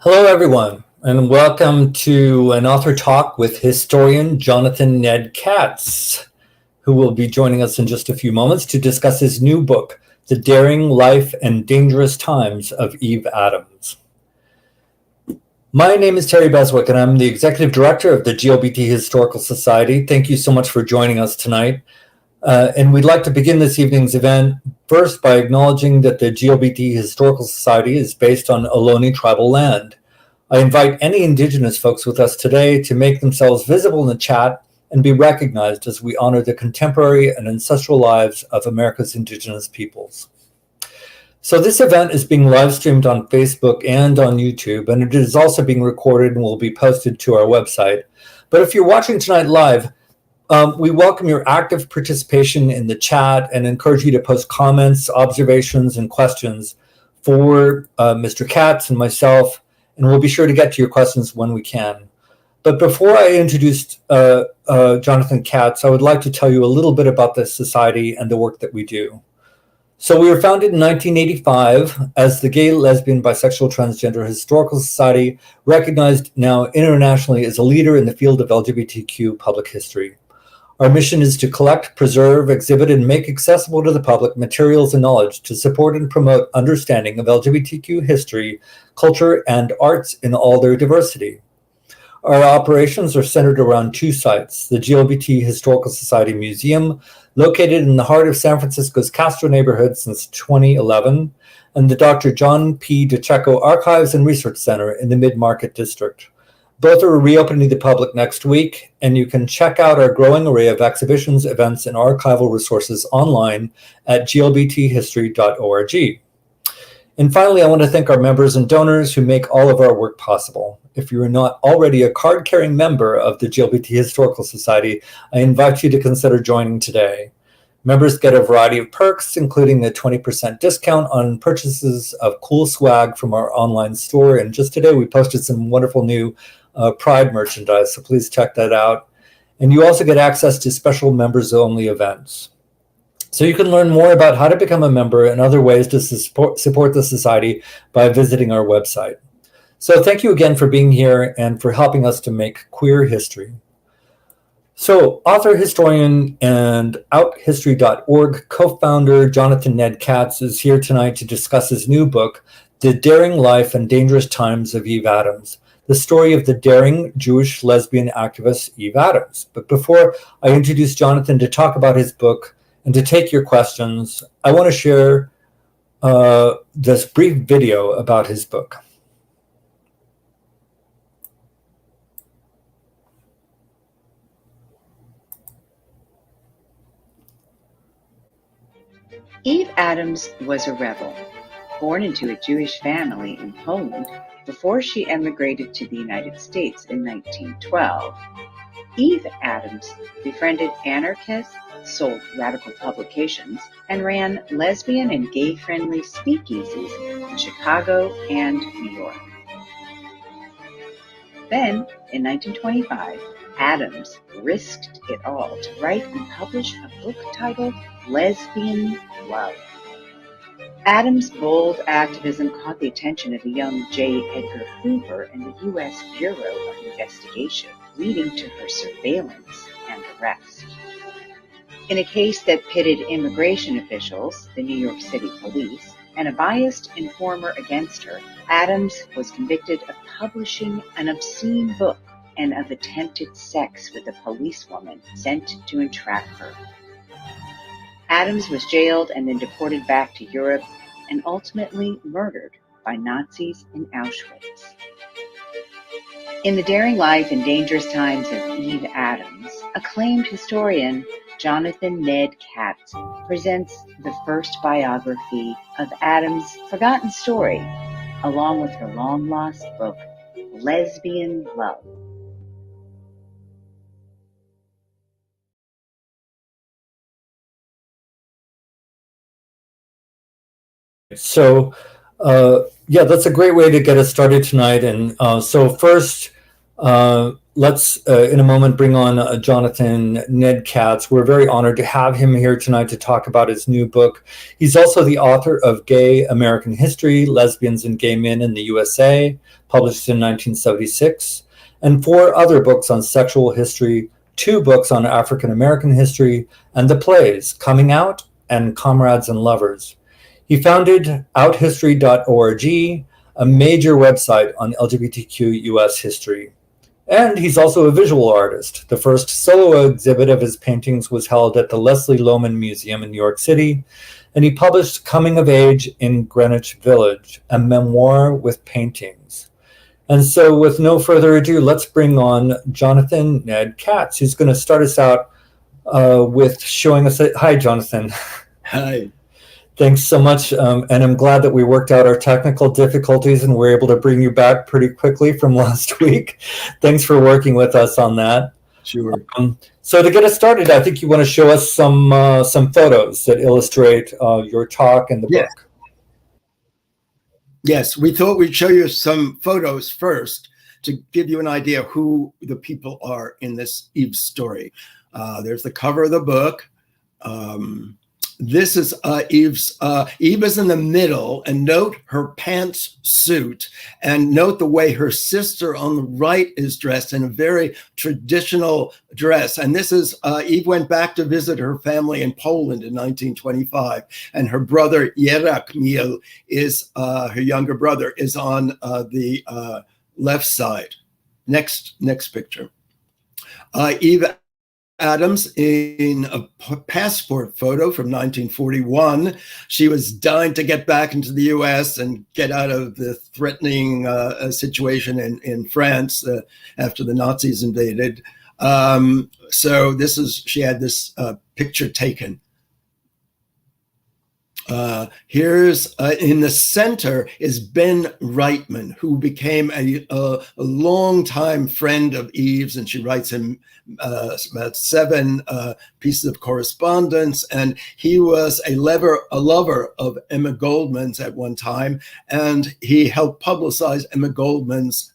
Hello, everyone, and welcome to an author talk with historian Jonathan Ned Katz, who will be joining us in just a few moments to discuss his new book, The Daring Life and Dangerous Times of Eve Adams. My name is Terry Beswick, and I'm the executive director of the GLBT Historical Society. Thank you so much for joining us tonight. And we'd like to begin this evening's event first by acknowledging that the GLBT Historical Society is based on Ohlone tribal land. I invite any Indigenous folks with us today to make themselves visible in the chat and be recognized as we honor the contemporary and ancestral lives of America's Indigenous peoples. So this event is being live streamed on Facebook and on YouTube, and it is also being recorded and will be posted to our website. But if you're watching tonight live, we welcome your active participation in the chat and encourage you to post comments, observations, and questions for Mr. Katz and myself, and we'll be sure to get to your questions when we can. But before I introduce Jonathan Katz, I would like to tell you a little bit about this society and the work that we do. So we were founded in 1985 as the Gay, Lesbian, Bisexual, Transgender Historical Society, recognized now internationally as a leader in the field of LGBTQ public history. Our mission is to collect, preserve, exhibit, and make accessible to the public materials and knowledge to support and promote understanding of LGBTQ history, culture, and arts in all their diversity. Our operations are centered around two sites: the GLBT Historical Society Museum, located in the heart of San Francisco's Castro neighborhood since 2011, and the Dr. John P. DeCecco Archives and Research Center in the Mid-Market District. Both are reopening to the public next week, and you can check out our growing array of exhibitions, events, and archival resources online at glbthistory.org. And finally, I want to thank our members and donors who make all of our work possible. If you are not already a card-carrying member of the GLBT Historical Society, I invite you to consider joining today. Members get a variety of perks, including a 20% discount on purchases of cool swag from our online store. And just today, we posted some wonderful new Pride merchandise, so please check that out. And you also get access to special members-only events. So you can learn more about how to become a member and other ways to support the society by visiting our website. So thank you again for being here and for helping us to make queer history. So author, historian, and outhistory.org co-founder Jonathan Ned Katz is here tonight to discuss his new book, The Daring Life and Dangerous Times of Eve Adams, the story of the daring Jewish lesbian activist Eve Adams. But before I introduce Jonathan to talk about his book and to take your questions, I want to share this brief video about his book. Eve Adams was a rebel, born into a Jewish family in Poland before she emigrated to the United States in 1912. Eve Adams befriended anarchists, sold radical publications, and ran lesbian and gay-friendly speakeasies in Chicago and New York. Then, in 1925, Adams risked it all to write and publish a book titled Lesbian Love. Adams' bold activism caught the attention of the young J. Edgar Hoover and the U.S. Bureau of Investigation, leading to her surveillance and arrest. In a case that pitted immigration officials, the New York City police, and a biased informer against her, Adams was convicted of publishing an obscene book and of attempted sex with a policewoman sent to entrap her. Adams was jailed and then deported back to Europe and ultimately murdered by Nazis in Auschwitz. In The Daring Life and Dangerous Times of Eve Adams, acclaimed historian Jonathan Ned Katz presents the first biography of Adams' forgotten story, along with her long-lost book, Lesbian Love. So, yeah, that's a great way to get us started tonight. And so first, let's, in a moment, bring on Jonathan Ned Katz. We're very honored to have him here tonight to talk about his new book. He's also the author of Gay American History, Lesbians and Gay Men in the USA, published in 1976, and 4 other books on sexual history, 2 books on African American history, and the plays Coming Out and Comrades and Lovers. He founded outhistory.org, a major website on LGBTQ US history. And he's also a visual artist. The first solo exhibit of his paintings was held at the Leslie Lohman Museum in New York City, and he published Coming of Age in Greenwich Village, a memoir with paintings. And so with no further ado, let's bring on Jonathan Ned Katz, who's going to start us out with showing us. Hi, Jonathan. Hi. Thanks so much. And I'm glad that we worked out our technical difficulties and were able to bring you back pretty quickly from last week. Thanks for working with us on that. Sure. So to get us started, I think you want to show us some photos that illustrate your talk and the book. Yes, we thought we'd show you some photos first to give you an idea who the people are in this Eve story. There's the cover of the book. This is Eve's. Eve is in the middle, and note her pantsuit, and note the way her sister on the right is dressed in a very traditional dress. And this is Eve went back to visit her family in Poland in 1925, and her brother Yerachmiel is her younger brother is on the left side. Next picture. Eve Adams in a passport photo from 1941. She was dying to get back into the US and get out of the threatening situation in France after the Nazis invaded. So she had this picture taken. Here's in the center is Ben Reitman, who became a longtime friend of Eve's, and she writes him about 7 pieces of correspondence. And he was a lover of Emma Goldman's at one time, and he helped publicize Emma Goldman's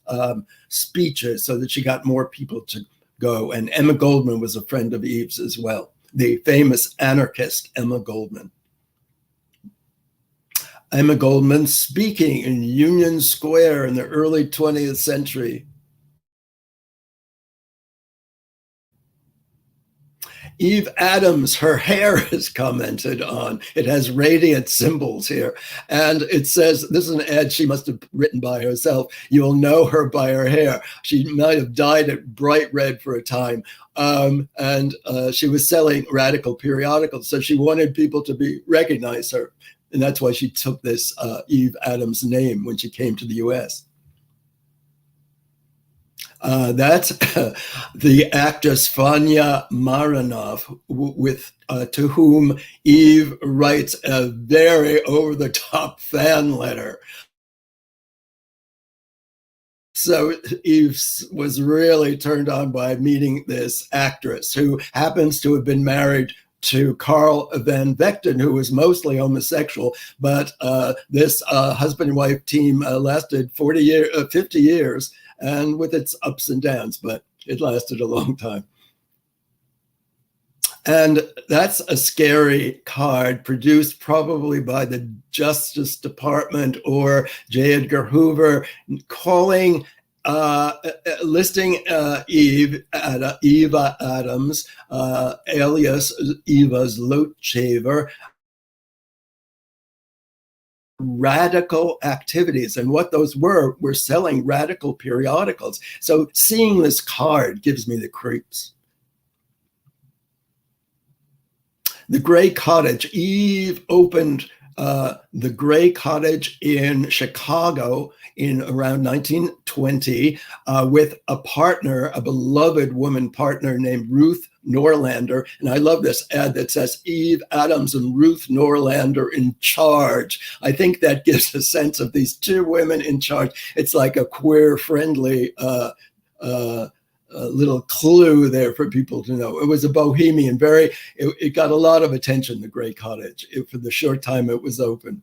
speeches so that she got more people to go. And Emma Goldman was a friend of Eve's as well, the famous anarchist Emma Goldman. Emma Goldman speaking in Union Square in the early 20th century. Eve Adams, her hair is commented on. It has radiant symbols here. And it says, this is an ad she must have written by herself. You'll know her by her hair. She might have dyed it bright red for a time. And she was selling radical periodicals. So she wanted people to recognize her. And that's why she took this Eve Adams name when she came to the US. That's the actress Vanya Marinov, to whom Eve writes a very over-the-top fan letter. So Eve was really turned on by meeting this actress who happens to have been married to Carl Van Vechten, who was mostly homosexual, but this husband and wife team lasted 50 years, and with its ups and downs, but it lasted a long time. And that's a scary card produced probably by the Justice Department or J. Edgar Hoover, listing Eva Adams, alias Eva's Lotshaver, radical activities. And what those were selling radical periodicals. So seeing this card gives me the creeps. The Grey Cottage. Eve opened the Grey Cottage in Chicago in around 1920 with a partner, a beloved woman partner named Ruth Norlander. And I love this ad that says Eve Adams and Ruth Norlander in charge. I think that gives a sense of these 2 women in charge. It's like a queer friendly little clue there for people to know. It was a bohemian, it got a lot of attention, the Grey Cottage, for the short time it was open.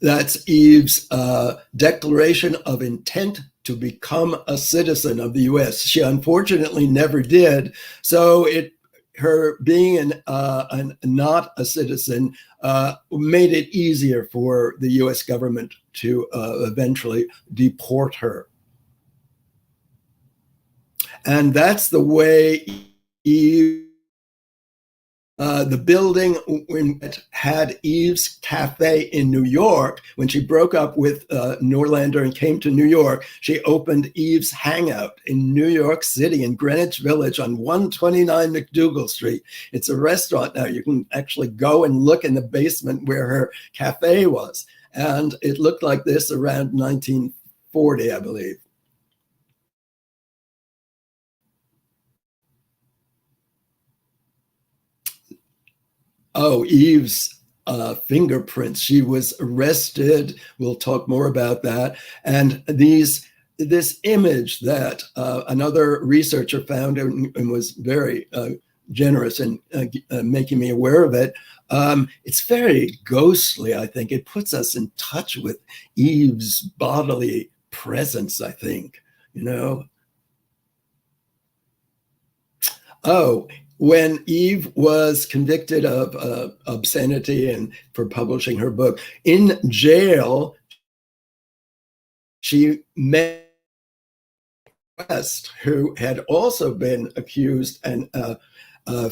That's Eve's declaration of intent to become a citizen of the U.S. She unfortunately never did. So her being not a citizen made it easier for the U.S. government to eventually deport her. And that's the way the building had Eve's Cafe in New York. When she broke up with Norlander and came to New York, she opened Eve's Hangout in New York City in Greenwich Village on 129 McDougal Street. It's a restaurant now. You can actually go and look in the basement where her cafe was. And it looked like this around 1940, I believe. Oh, Eve's fingerprints. She was arrested. We'll talk more about that. And this image that another researcher found and was very generous in making me aware of it. It's very ghostly, I think. It puts us in touch with Eve's bodily presence, I think, you know. Oh, when Eve was convicted of obscenity and for publishing her book, in jail, she met West, who had also been accused and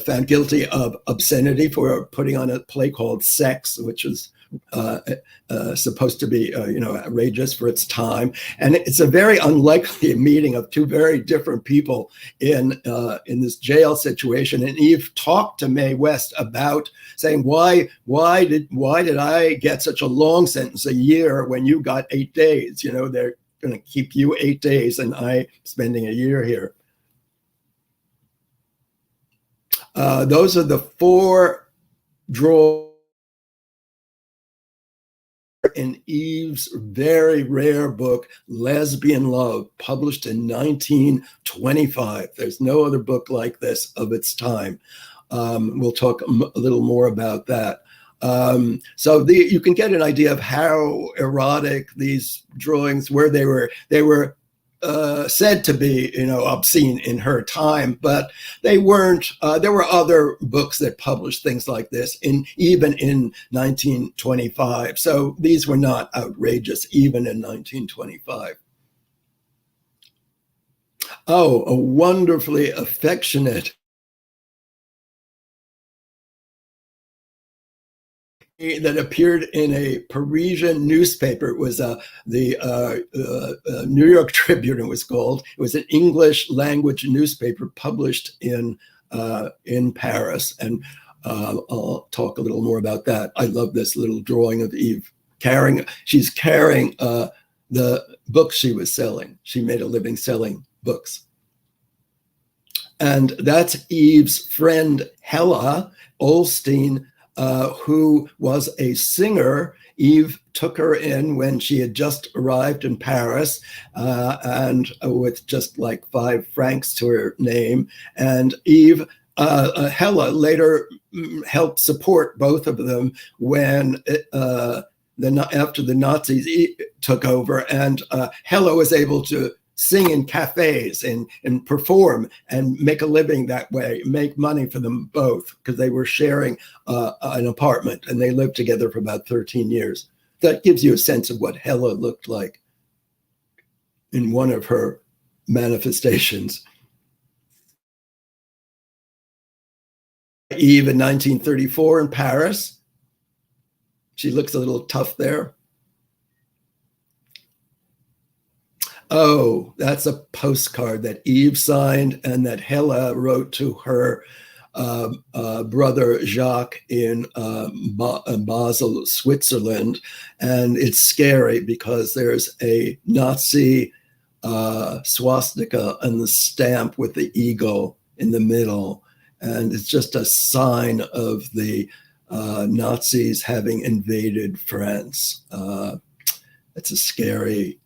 found guilty of obscenity for putting on a play called Sex, which was supposed to be, outrageous for its time. And it's a very unlikely meeting of two very different people in this jail situation. And Eve talked to Mae West about saying, why did I get such a long sentence, a year, when you got 8 days? You know, they're going to keep you 8 days and I spending a year here. Those are the 4 drawers in Eve's very rare book, Lesbian Love, published in 1925. There's no other book like this of its time. We'll talk a little more about that. So you can get an idea of how erotic these drawings were. They were said to be, obscene in her time, but they weren't. There were other books that published things like this even in 1925. So these were not outrageous even in 1925. Oh, a wonderfully affectionate that appeared in a Parisian newspaper. It was the New York Tribune, it was called. It was an English language newspaper published in Paris. And I'll talk a little more about that. I love this little drawing of Eve she's carrying the books she was selling. She made a living selling books. And that's Eve's friend, Hella Olstein, who was a singer. Eve took her in when she had just arrived in Paris, and with just like 5 francs to her name. And Eve, Hella later helped support both of them when after the Nazis took over, and Hella was able to sing in cafes and perform and make a living that way, make money for them both, because they were sharing an apartment and they lived together for about 13 years. That gives you a sense of what Hella looked like in one of her manifestations. Eve in 1934 in Paris. She looks a little tough there. Oh, that's a postcard that Eve signed and that Hella wrote to her brother Jacques in Basel, Switzerland. And it's scary because there's a Nazi swastika and the stamp with the eagle in the middle. And it's just a sign of the Nazis having invaded France. It's a scary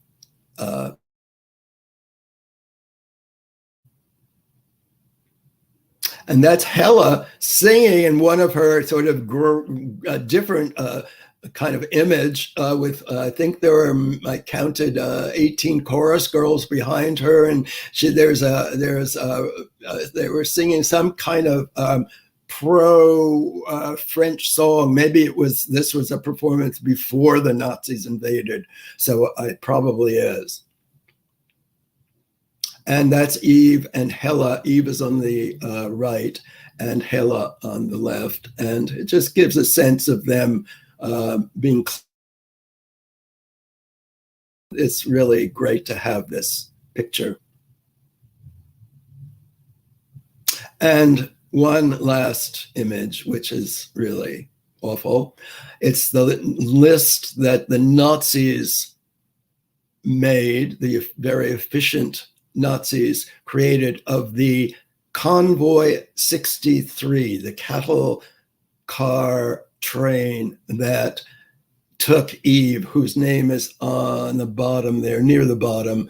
and that's Hella singing in one of her sort of different kind of image with I think there were, I counted 18 chorus girls behind her, and they were singing some kind of pro French song. Maybe this was a performance before the Nazis invaded, so it probably is. And that's Eve and Hella. Eve is on the right and Hella on the left, and it just gives a sense of them being. It's really great to have this picture. And one last image, which is really awful. It's the list that the Nazis made, the very efficient Nazis created, of the Convoy 63, the cattle car train that took Eve, whose name is on the bottom there, near the bottom,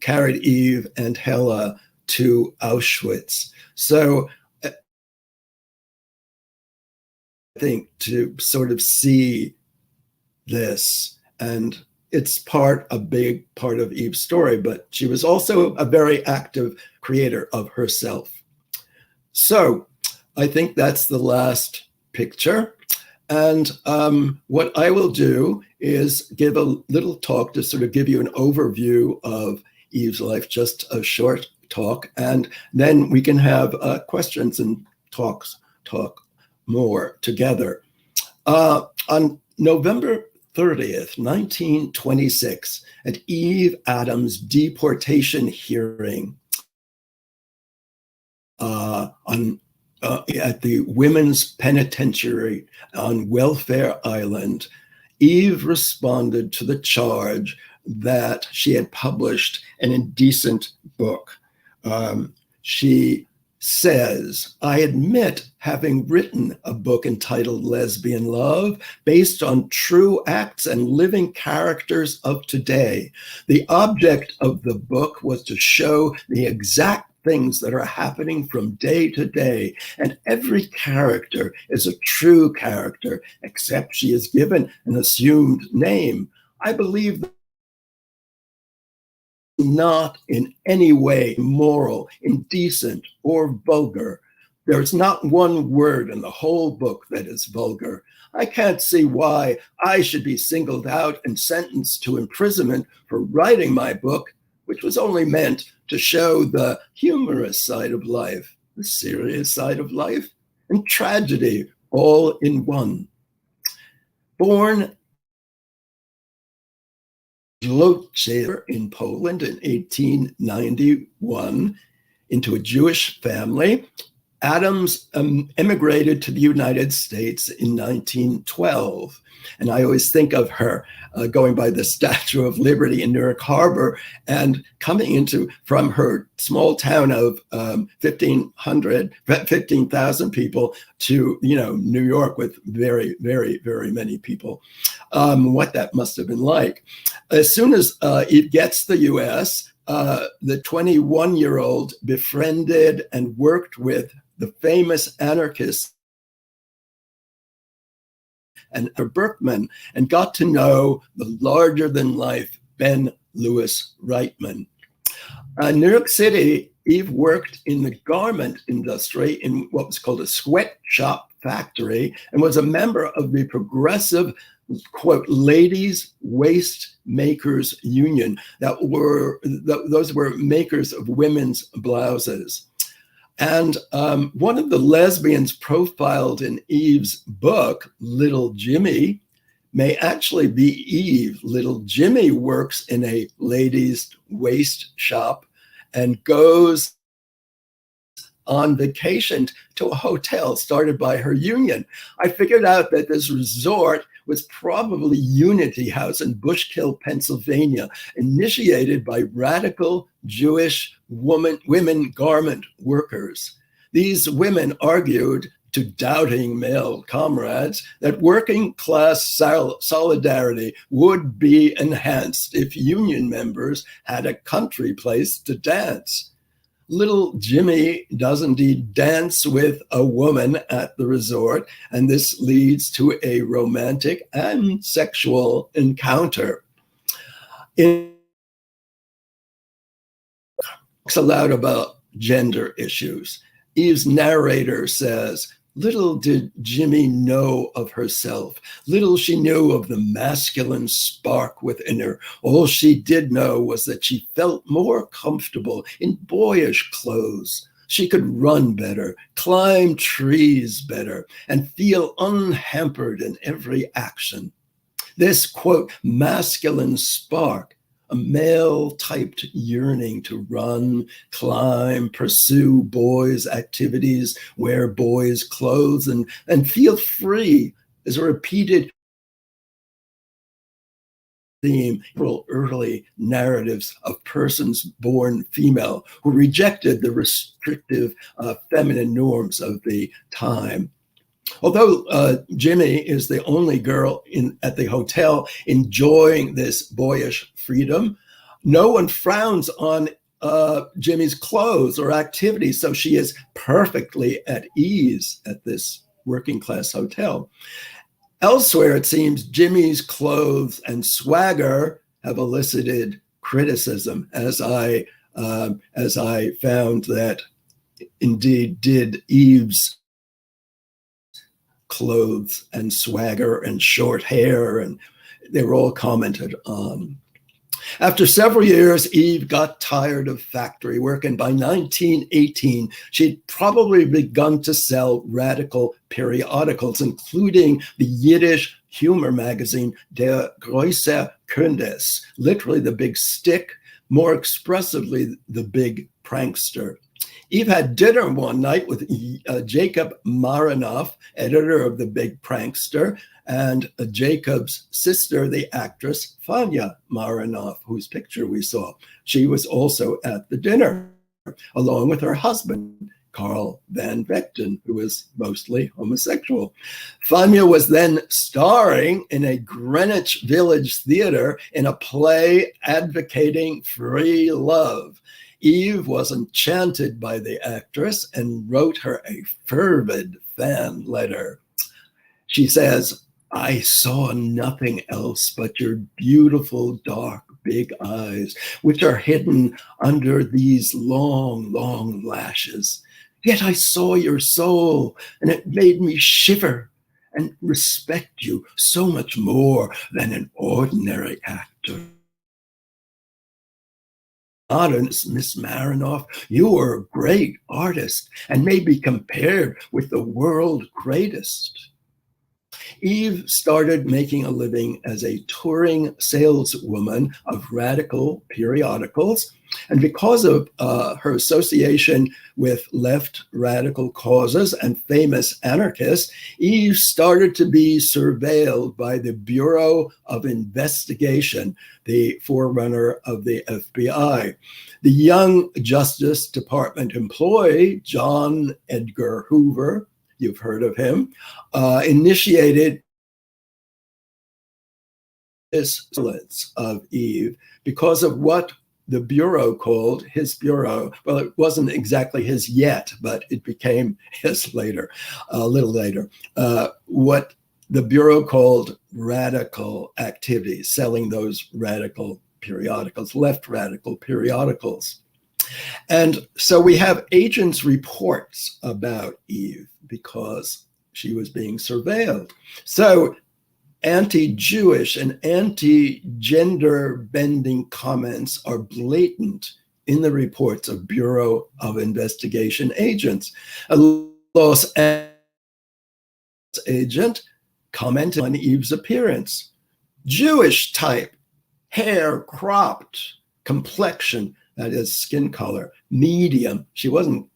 carried Eve and Hella to Auschwitz. So I think to sort of see this, and it's a big part of Eve's story, but she was also a very active creator of herself. So I think that's the last picture. And what I will do is give a little talk to sort of give you an overview of Eve's life, just a short talk, and then we can have questions and talk more together. On November 30th, 1926, at Eve Adams' deportation hearing at the Women's Penitentiary on Welfare Island, Eve responded to the charge that she had published an indecent book. She says, "I admit having written a book entitled Lesbian Love based on true acts and living characters of today. The object of the book was to show the exact things that are happening from day to day, and every character is a true character, except she is given an assumed name. I believe not in any way immoral, indecent, or vulgar. There is not one word in the whole book that is vulgar. I can't see why I should be singled out and sentenced to imprisonment for writing my book, which was only meant to show the humorous side of life, the serious side of life, and tragedy all in one." Born in Poland in 1891 into a Jewish family, Adams emigrated to the United States in 1912. And I always think of her going by the Statue of Liberty in Newark Harbor and coming from her small town of 15,000 people to, New York with very, very, very many people. What that must have been like. As soon as it gets the U.S., the 21-year-old befriended and worked with the famous anarchists and Berkman, and got to know the larger-than-life Ben Lewis Reitman. In New York City, Eve worked in the garment industry in what was called a sweatshop factory, and was a member of the progressive, quote, ladies waist makers union. Those were makers of women's blouses. And one of the lesbians profiled in Eve's book, Little Jimmy, may actually be Eve. Little Jimmy works in a ladies' waist shop and goes on vacation to a hotel started by her union. I figured out that this resort was probably Unity House in Bushkill, Pennsylvania, initiated by radical Jewish women garment workers. These women argued to doubting male comrades that working class solidarity would be enhanced if union members had a country place to dance. Little Jimmy does indeed dance with a woman at the resort, and this leads to a romantic and sexual encounter. It talks a lot about gender issues. Eve's narrator says, little did Jimmy know of herself. Little she knew of the masculine spark within her. All she did know was that she felt more comfortable in boyish clothes. She could run better, climb trees better, and feel unhampered in every action. This, quote, masculine spark, a male-typed yearning to run, climb, pursue boys' activities, wear boys' clothes, and feel free, is a repeated theme for early narratives of persons born female who rejected the restrictive feminine norms of the time. Although Jimmy is the only girl at the hotel enjoying this boyish freedom, no one frowns on Jimmy's clothes or activities, so she is perfectly at ease at this working class hotel. Elsewhere, it seems Jimmy's clothes and swagger have elicited criticism, as I found that indeed did Eve's clothes and swagger and short hair, and they were all commented on. After several years, Eve got tired of factory work, and by 1918, she'd probably begun to sell radical periodicals, including the Yiddish humor magazine Der große Kundes, literally the big stick, more expressively the Big Prankster. Eve had dinner one night with Jacob Marinoff, editor of the Big Prankster, and Jacob's sister, the actress Fanya Marinoff, whose picture we saw. She was also at the dinner, along with her husband, Carl Van Vechten, who was mostly homosexual. Fanya was then starring in a Greenwich Village theater in a play advocating free love. Eve was enchanted by the actress and wrote her a fervid fan letter. She says, I saw nothing else but your beautiful, dark, big eyes, which are hidden under these long, long lashes. Yet I saw your soul, and it made me shiver and respect you so much more than an ordinary actor. Honest, Miss Marinoff, you are a great artist and may be compared with the world's greatest. Eve started making a living as a touring saleswoman of radical periodicals. And because of her association with left radical causes and famous anarchists, Eve started to be surveilled by the Bureau of Investigation, the forerunner of the FBI. The young Justice Department employee, John Edgar Hoover, you've heard of him, initiated this surveillance of Eve because of what the Bureau called his Bureau. Well, it wasn't exactly his yet, but it became his later, a little later. What the Bureau called radical activities, selling those radical periodicals, left radical periodicals. And so we have agents' reports about Eve because she was being surveilled. So anti-Jewish and anti-gender bending comments are blatant in the reports of Bureau of Investigation agents. A Los Angeles agent commented on Eve's appearance. Jewish type, hair cropped, complexion, that is skin color, medium. She wasn't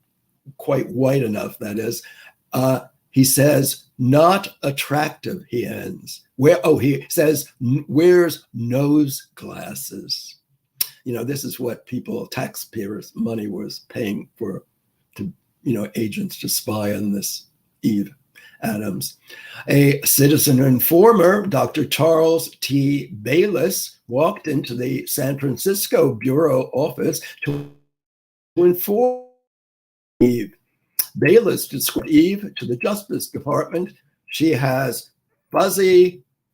quite white enough, that is. He says, not attractive, he ends. He says, wears nose glasses. You know, this is what taxpayers' money was paying for, agents to spy on this Eve Adams. A citizen informer, Dr. Charles T. Bayless, walked into the San Francisco Bureau office to To inform Eve, Bayless described Eve to the Justice Department. She has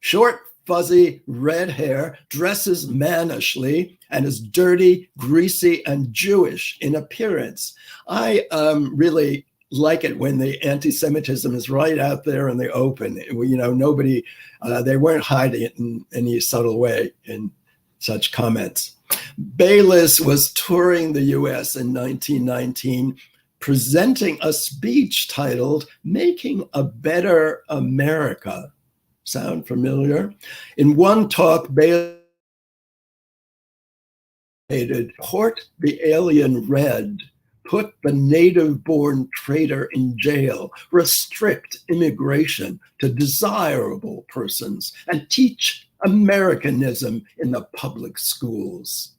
short, fuzzy red hair, dresses mannishly, and is dirty, greasy, and Jewish in appearance. I really like it when the anti-Semitism is right out there in the open. You know, nobody, they weren't hiding it in any subtle way in such comments. Bayless was touring the US in 1919, presenting a speech titled "Making a Better America." Sound familiar? In one talk, Bayless stated, "Port the alien red, put the native-born traitor in jail, restrict immigration to desirable persons, and teach Americanism in the public schools."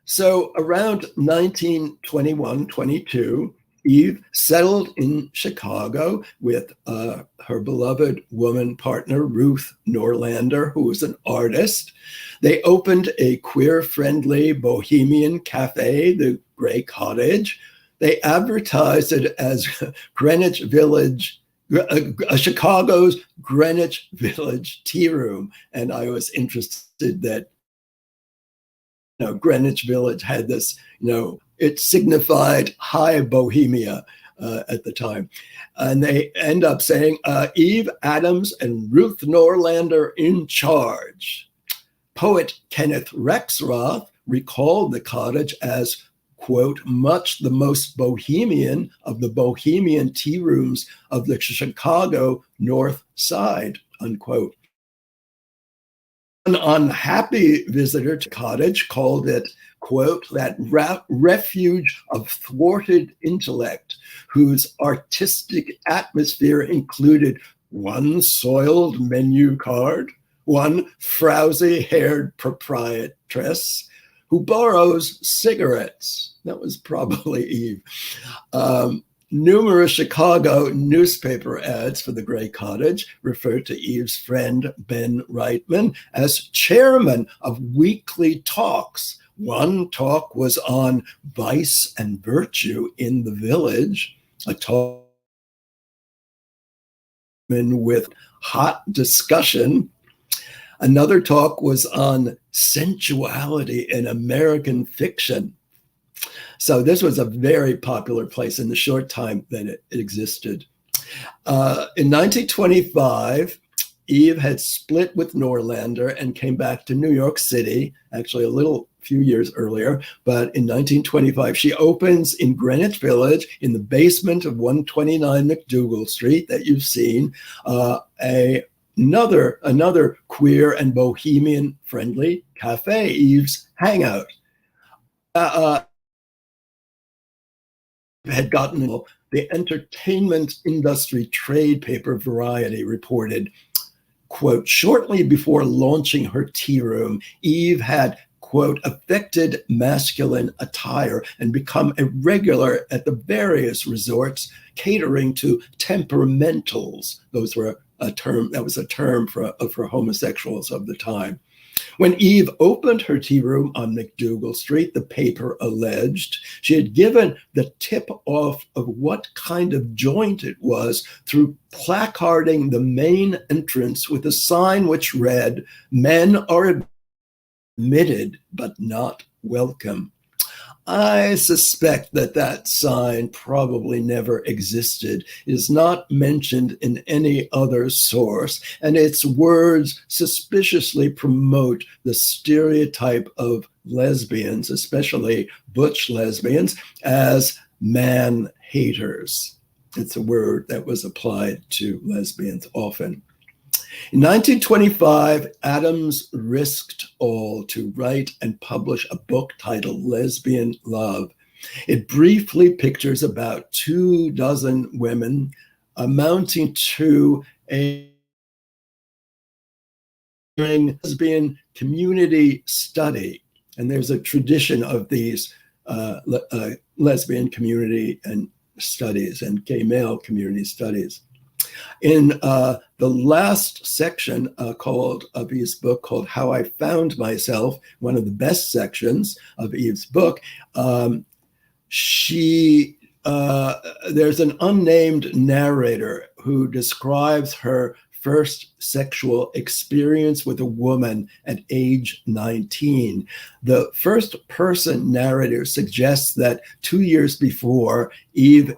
So around 1921-22, Eve settled in Chicago with her beloved woman partner, Ruth Norlander, who was an artist. They opened a queer-friendly bohemian cafe, the Grey Cottage. They advertised it as Greenwich Village, Chicago's Greenwich Village Tea Room. And I was interested that Greenwich Village had this, it signified high bohemia at the time. And they end up saying, Eve Adams and Ruth Norlander in charge. Poet Kenneth Rexroth recalled the cottage as, quote, much the most bohemian of the bohemian tea rooms of the Chicago North Side, unquote. An unhappy visitor to cottage called it, quote, that refuge of thwarted intellect, whose artistic atmosphere included one soiled menu card, one frowsy-haired proprietress who borrows cigarettes. That was probably Eve. Numerous Chicago newspaper ads for the Grey Cottage referred to Eve's friend Ben Reitman as chairman of weekly talks. One talk was on vice and virtue in the village, a talk with hot discussion. Another talk was on sensuality in American fiction. So this was a very popular place in the short time that it existed. In 1925, Eve had split with Norlander and came back to New York City, actually a few years earlier. But in 1925, she opens in Greenwich Village in the basement of 129 McDougal Street that you've seen, another queer and bohemian friendly cafe, Eve's Hangout. Had gotten the entertainment industry trade paper Variety reported, quote, shortly before launching her tea room, Eve had, quote, affected masculine attire and become a regular at the various resorts catering to temperamentals. That was a term for homosexuals of the time. When Eve opened her tea room on McDougal Street, the paper alleged she had given the tip-off of what kind of joint it was through placarding the main entrance with a sign which read, "Men are admitted but not welcome." I suspect that sign probably never existed, is not mentioned in any other source, and its words suspiciously promote the stereotype of lesbians, especially butch lesbians, as man-haters. It's a word that was applied to lesbians often. In 1925, Adams risked all to write and publish a book titled Lesbian Love. It briefly pictures about 24 women, amounting to a lesbian community study. And there's a tradition of these lesbian community and studies and gay male community studies. In the last section of Eve's book called How I Found Myself, one of the best sections of Eve's book, There's an unnamed narrator who describes her first sexual experience with a woman at age 19. The first person narrator suggests that 2 years before, Eve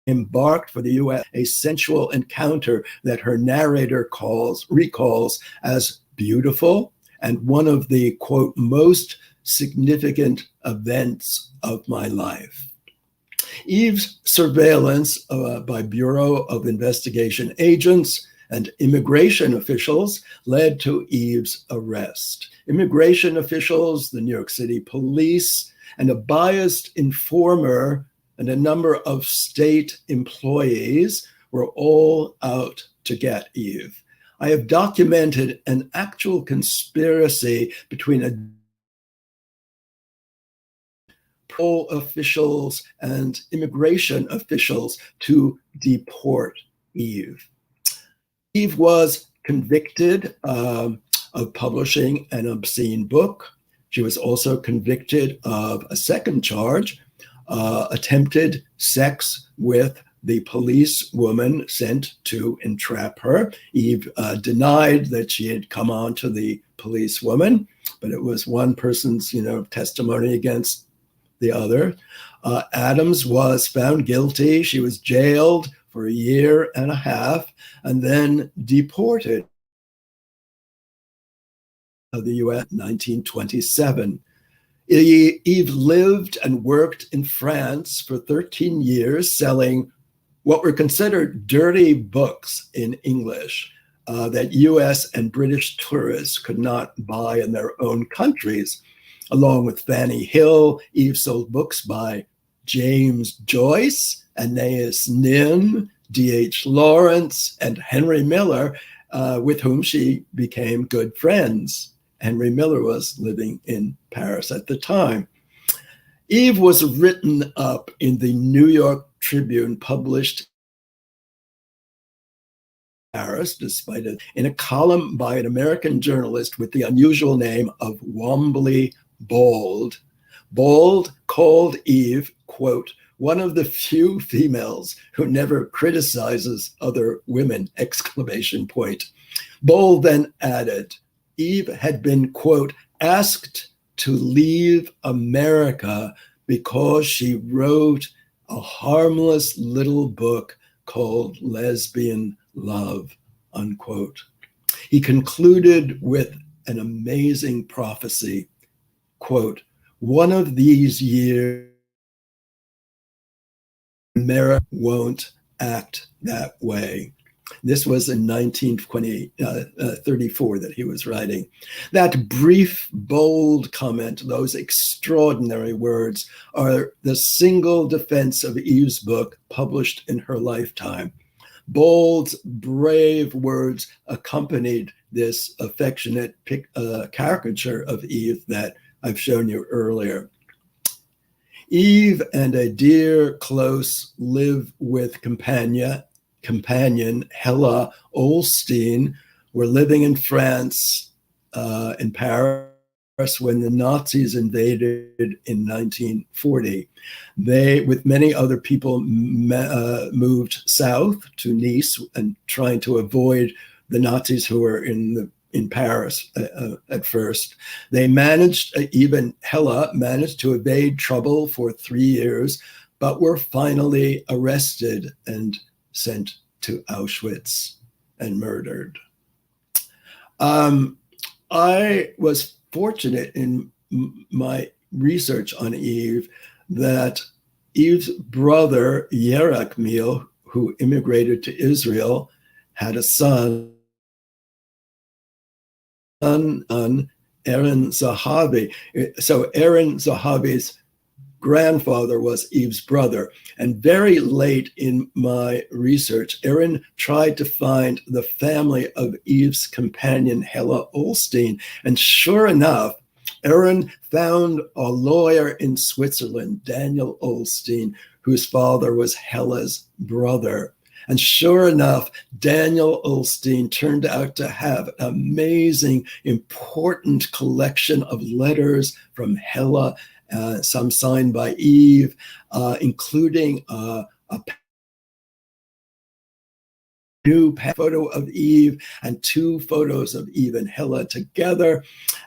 embarked for the US a sensual encounter that her narrator recalls as beautiful and one of the, quote, most significant events of my life. Eve's surveillance by Bureau of Investigation agents and immigration officials led to Eve's arrest. Immigration officials, the New York City police, and a biased informer and a number of state employees were all out to get Eve. I have documented an actual conspiracy between parole officials and immigration officials to deport Eve. Eve was convicted of publishing an obscene book. She was also convicted of a second charge, attempted sex with the policewoman sent to entrap her. Eve denied that she had come on to the policewoman, but it was one person's, testimony against the other. Adams was found guilty. She was jailed for 1.5 years and then deported to the US in 1927. Eve lived and worked in France for 13 years, selling what were considered dirty books in English that US and British tourists could not buy in their own countries. Along with Fanny Hill, Eve sold books by James Joyce, Anais Nin, D.H. Lawrence, and Henry Miller, with whom she became good friends. Henry Miller was living in Paris at the time. Eve was written up in the New York Tribune, published in Paris, despite it, in a column by an American journalist with the unusual name of Wombley Bold. Bold called Eve, quote, one of the few females who never criticizes other women, exclamation point. Bold then added, Eve had been, quote, asked to leave America because she wrote a harmless little book called Lesbian Love, unquote. He concluded with an amazing prophecy, quote, one of these years, America won't act that way. This was in 1934 that he was writing. That brief, bold comment, those extraordinary words, are the single defense of Eve's book published in her lifetime. Bold's brave words accompanied this affectionate caricature of Eve that I've shown you earlier. Eve and a dear, close, live-with companion, Hella Olstein, were living in France, in Paris, when the Nazis invaded in 1940. They, with many other people, moved south to Nice and trying to avoid the Nazis who were in Paris at first. They managed, even Hella managed to evade trouble for 3 years, but were finally arrested and sent to Auschwitz and murdered. I was fortunate in my research on Eve that Eve's brother, Yerakmiel, who immigrated to Israel, had a son, Aaron Zahavi. So Aaron Zahavi's grandfather was Eve's brother. And very late in my research, Aaron tried to find the family of Eve's companion, Hella Olstein. And sure enough, Aaron found a lawyer in Switzerland, Daniel Olstein, whose father was Hella's brother. And sure enough, Daniel Olstein turned out to have an amazing, important collection of letters from Hella some signed by Eve, including a new photo of Eve and 2 photos of Eve and Hella together.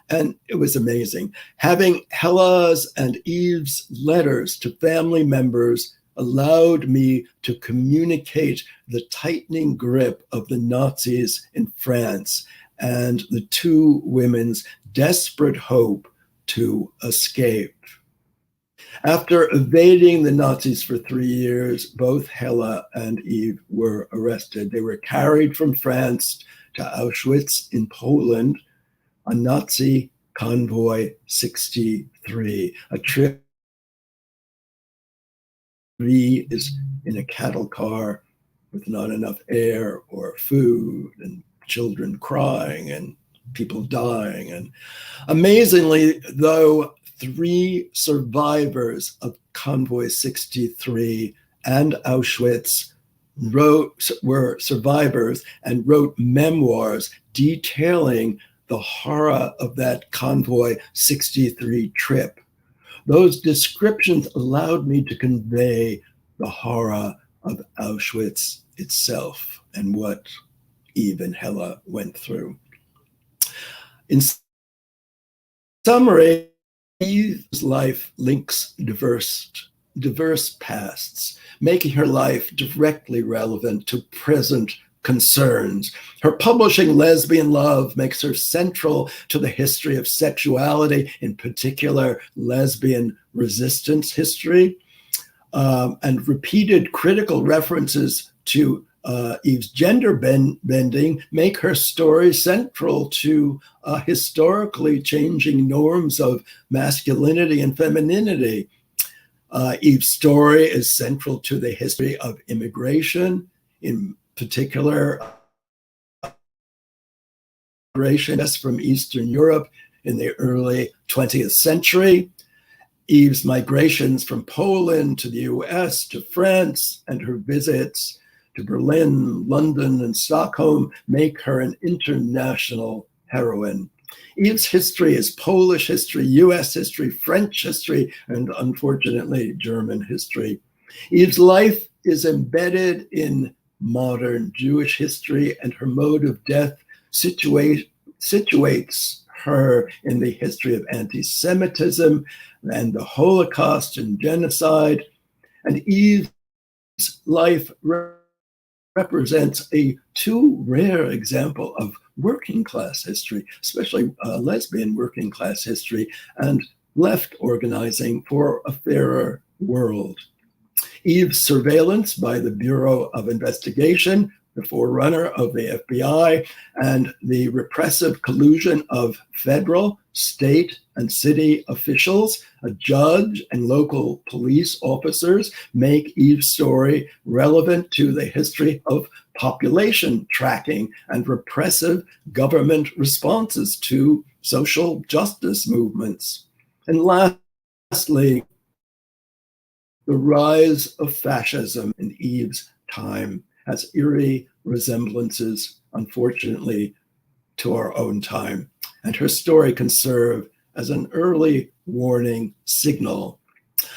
And it was amazing. Having Hella's and Eve's letters to family members allowed me to communicate the tightening grip of the Nazis in France and the 2 women's desperate hope to escape. After evading the Nazis for 3 years, both Hella and Eve were arrested. They were carried from France to Auschwitz in Poland, a Nazi convoy 63, a trip is in a cattle car with not enough air or food, and children crying and people dying. And amazingly, though, 3 survivors of Convoy 63 and Auschwitz were survivors and wrote memoirs detailing the horror of that Convoy 63 trip. Those descriptions allowed me to convey the horror of Auschwitz itself and what Eve and Hella went through. In summary, Eve's life links diverse pasts, making her life directly relevant to present concerns. Her publishing Lesbian Love makes her central to the history of sexuality, in particular lesbian resistance history, and repeated critical references to Eve's gender bending make her story central to historically changing norms of masculinity and femininity. Eve's story is central to the history of immigration, in particular migration from Eastern Europe in the early 20th century. Eve's migrations from Poland to the US to France and her visits to Berlin, London, and Stockholm make her an international heroine. Eve's history is Polish history, US history, French history, and unfortunately, German history. Eve's life is embedded in modern Jewish history, and her mode of death situates her in the history of anti-Semitism and the Holocaust and genocide. And Eve's life represents a too rare example of working class history, especially lesbian working class history, and left organizing for a fairer world. Eve's surveillance by the Bureau of Investigation, the forerunner of the FBI, and the repressive collusion of federal, state, and city officials, a judge, and local police officers make Eve's story relevant to the history of population tracking and repressive government responses to social justice movements. And lastly, the rise of fascism in Eve's time has eerie resemblances, unfortunately, to our own time. And her story can serve as an early warning signal.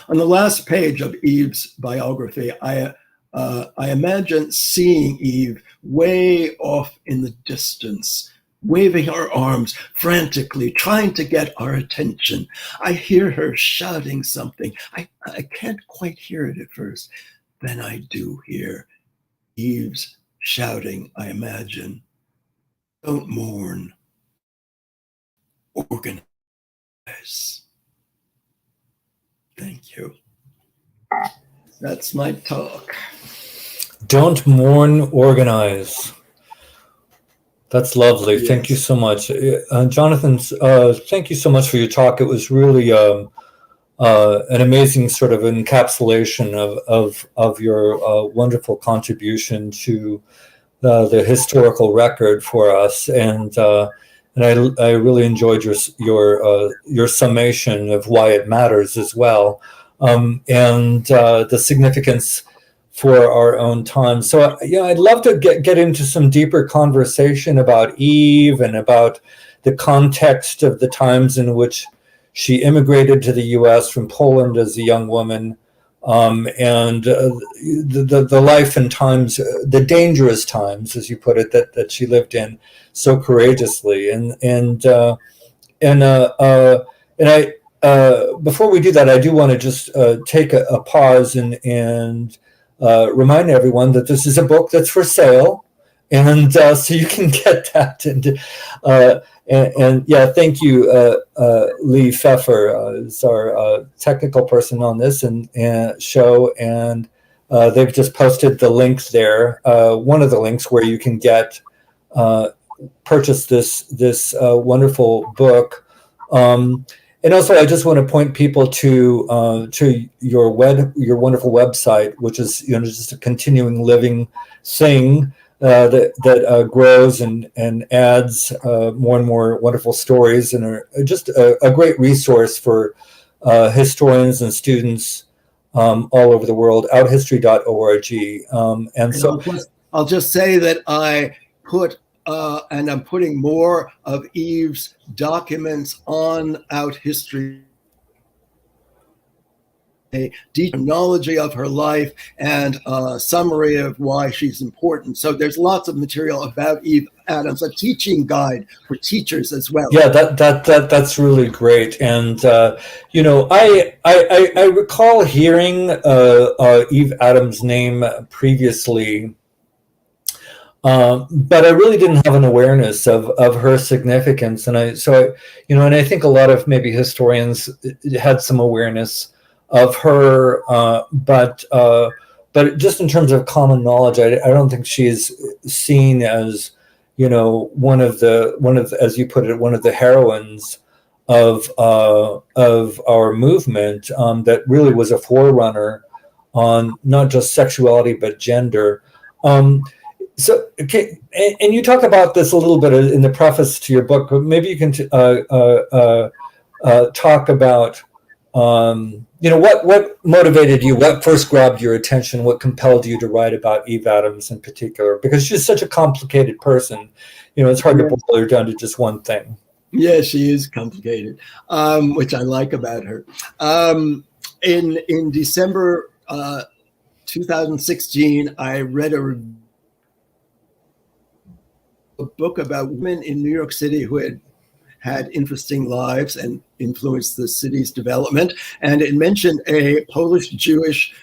On the last page of Eve's biography, I imagine seeing Eve way off in the distance, waving her arms frantically, trying to get our attention. I hear her shouting something. I can't quite hear it at first. Then I do hear Eve's shouting, I imagine. Don't mourn. Organize. Thank you. That's my talk. Don't mourn, organize. That's lovely. Yes. Thank you so much. Jonathan, thank you so much for your talk. It was really an amazing sort of encapsulation of your wonderful contribution to the historical record for us. And I really enjoyed your summation of why it matters as well, and the significance for our own time. So yeah, I'd love to get into some deeper conversation about Eve and about the context of the times in which She immigrated to the U.S. from Poland as a young woman, and the life and times, the dangerous times, as you put it, that she lived in so courageously. And I before we do that, I do want to just take a pause and remind everyone that this is a book that's for sale, and so you can get that. And yeah, thank you, Lee Pfeffer, is our technical person on this and show, and they've just posted the link there, one of the links where you can get purchase this wonderful book. And also, I just want to point people to your wonderful website, which is just a continuing living thing that grows and adds more and more wonderful stories, and are just a great resource for historians and students all over the world. Outhistory.org. And so I'll just say that I put. And I'm putting more of Eve's documents on Out History, a deep chronology of her life and a summary of why she's important. So there's lots of material about Eve Adams, a teaching guide for teachers as well. Yeah, that's really great. And I recall hearing Eve Adams' name previously. But I really didn't have an awareness of her significance, and I think a lot of maybe historians had some awareness of her, but just in terms of common knowledge, I don't think she's seen as one of the, as you put it, one of the heroines of our movement, that really was a forerunner on not just sexuality but gender. So, okay, and you talk about this a little bit in the preface to your book, but maybe you can talk about, what motivated you, what first grabbed your attention, what compelled you to write about Eve Adams in particular, because she's such a complicated person. It's hard to boil her down to just one thing. Yeah, she is complicated, which I like about her. In December 2016, I read a book about women in New York City who had interesting lives and influenced the city's development. And it mentioned a Polish Jewish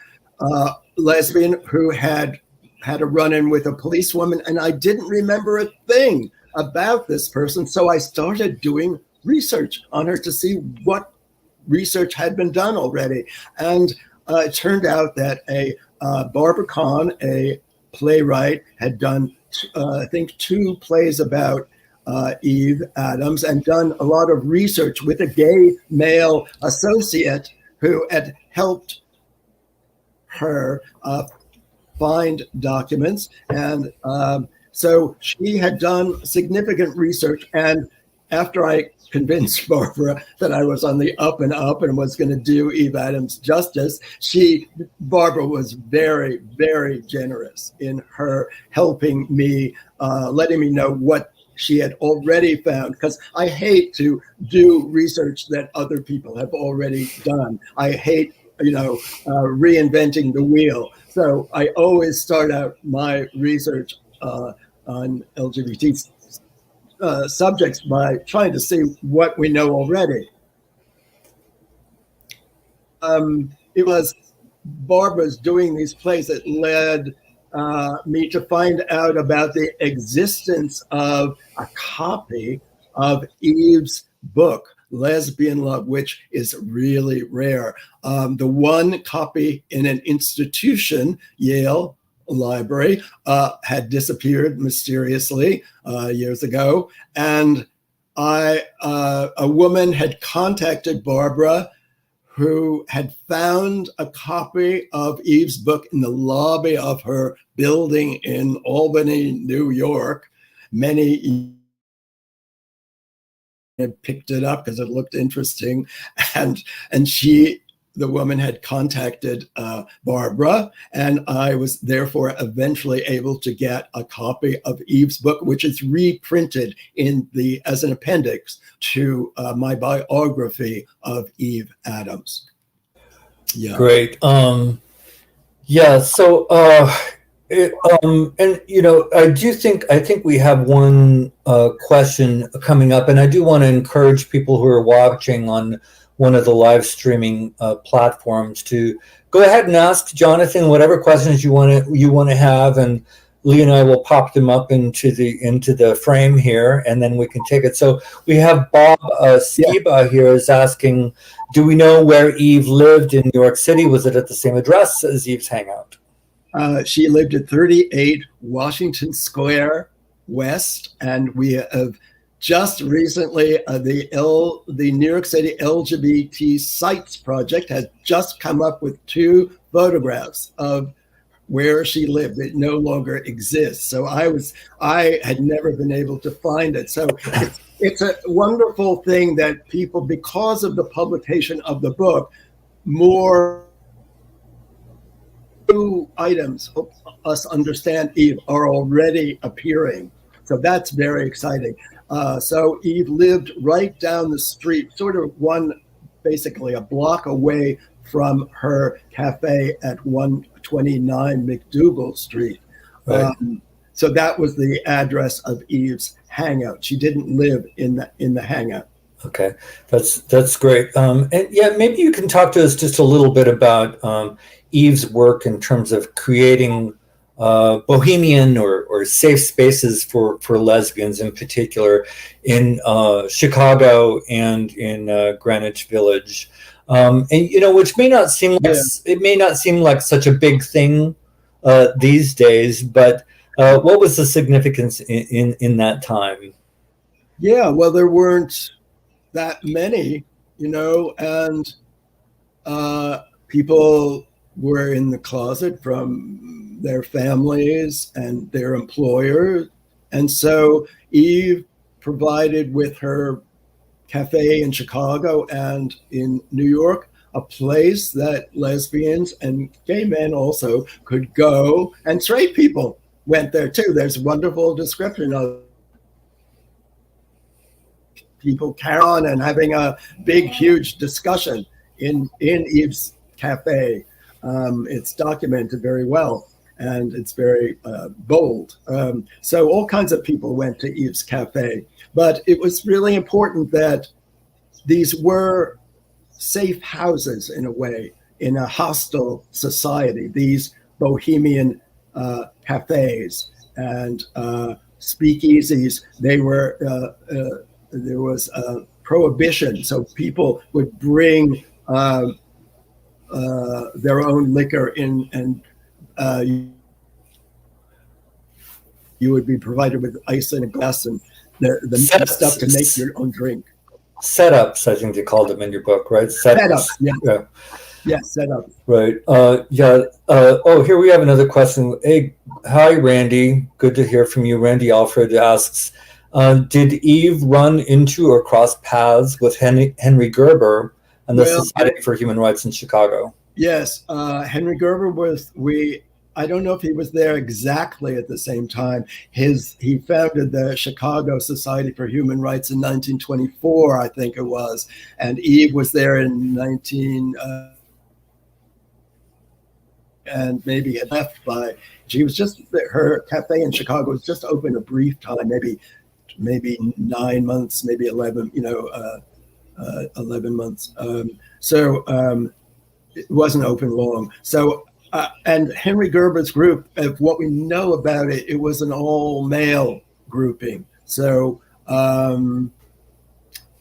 lesbian who had a run-in with a policewoman, and I didn't remember a thing about this person. So I started doing research on her to see what research had been done already. And it turned out that Barbara Kahn, a playwright, had done I think 2 plays about Eve Adams, and done a lot of research with a gay male associate who had helped her find documents. And so she had done significant research. And after I convinced Barbara that I was on the up and up and was going to do Eve Adams justice, Barbara was very, very generous in her helping me, letting me know what she had already found, because I hate to do research that other people have already done. I hate, reinventing the wheel. So I always start out my research on LGBT subjects by trying to see what we know already. It was Barbara's doing these plays that led me to find out about the existence of a copy of Eve's book, Lesbian Love, which is really rare. The one copy in an institution, Yale Library, had disappeared mysteriously years ago. And a woman had contacted Barbara, who had found a copy of Eve's book in the lobby of her building in Albany, New York. Many had picked it up because it looked interesting, and she the woman had contacted Barbara, and I was therefore eventually able to get a copy of Eve's book, which is reprinted as an appendix to my biography of Eve Adams. Yeah. Great. Yeah. So, and I think we have one question coming up, and I do want to encourage people who are watching on one of the live streaming platforms to go ahead and ask Jonathan whatever questions you want to have, and Lee and I will pop them up into the frame here, and then we can take it. So we have Bob Skiba here is asking, do we know where Eve lived in New York City? Was it at the same address as Eve's hangout? She lived at 38 Washington Square West, and we have just recently the New York City LGBT Sites Project has just come up with 2 photographs of where she lived. It no longer exists. So I had never been able to find it. So it's a wonderful thing that people, because of the publication of the book, more new items help us understand Eve are already appearing. So that's very exciting. So Eve lived right down the street, sort of basically a block away from her cafe at 129 McDougal Street. Right. So that was the address of Eve's hangout. She didn't live in the hangout. Okay, that's great. And yeah, maybe you can talk to us just a little bit about Eve's work in terms of creating bohemian or safe spaces for lesbians, in particular in Chicago and in Greenwich Village, and which may not seem like it may not seem like such a big thing these days, but what was the significance in that time? Yeah, well, there weren't that many, and people were in the closet from their families and their employers. And so Eve provided, with her cafe in Chicago and in New York, a place that lesbians and gay men also could go, and straight people went there too. There's a wonderful description of people carrying on and having a big, huge discussion in Eve's cafe. It's documented very well, and it's very bold. So all kinds of people went to Eve's cafe, but it was really important that these were safe houses in a way, in a hostile society, these bohemian cafes and speakeasies. There was a prohibition, so people would bring their own liquor in, and you would be provided with ice in a glass and the stuff to make your own drink. Setups, I think they called them in your book, right? Setups, yeah. Yeah, setups. Right. Here we have another question. Hey, hi, Randy. Good to hear from you. Randy Alfred asks, did Eve run into or cross paths with Henry Gerber and the Society for Human Rights in Chicago? Yes, Henry Gerber I don't know if he was there exactly at the same time. He founded the Chicago Society for Human Rights in 1924, I think it was, and Eve was there in and maybe had left by. She was just, her cafe in Chicago was just open a brief time, maybe 9 months, maybe 11, 11 months. It wasn't open long. So. And Henry Gerber's group, of what we know about it, it was an all-male grouping. So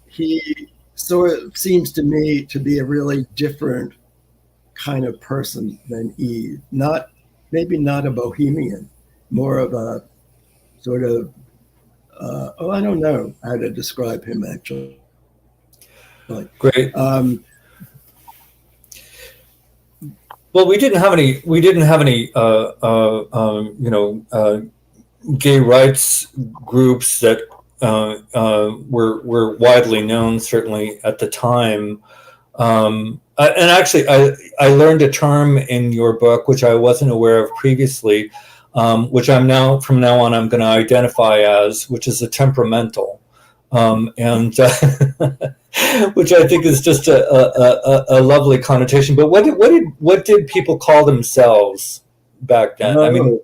he sort of seems to me to be a really different kind of person than Eve. Maybe not a bohemian, more of a sort of, I don't know how to describe him actually. Great. Well, we didn't have any gay rights groups that were widely known, certainly at the time. And actually, I learned a term in your book, which I wasn't aware of previously, which from now on, I'm going to identify as, which is a temperamental. And which I think is just a lovely connotation. But what did people call themselves back then? I mean,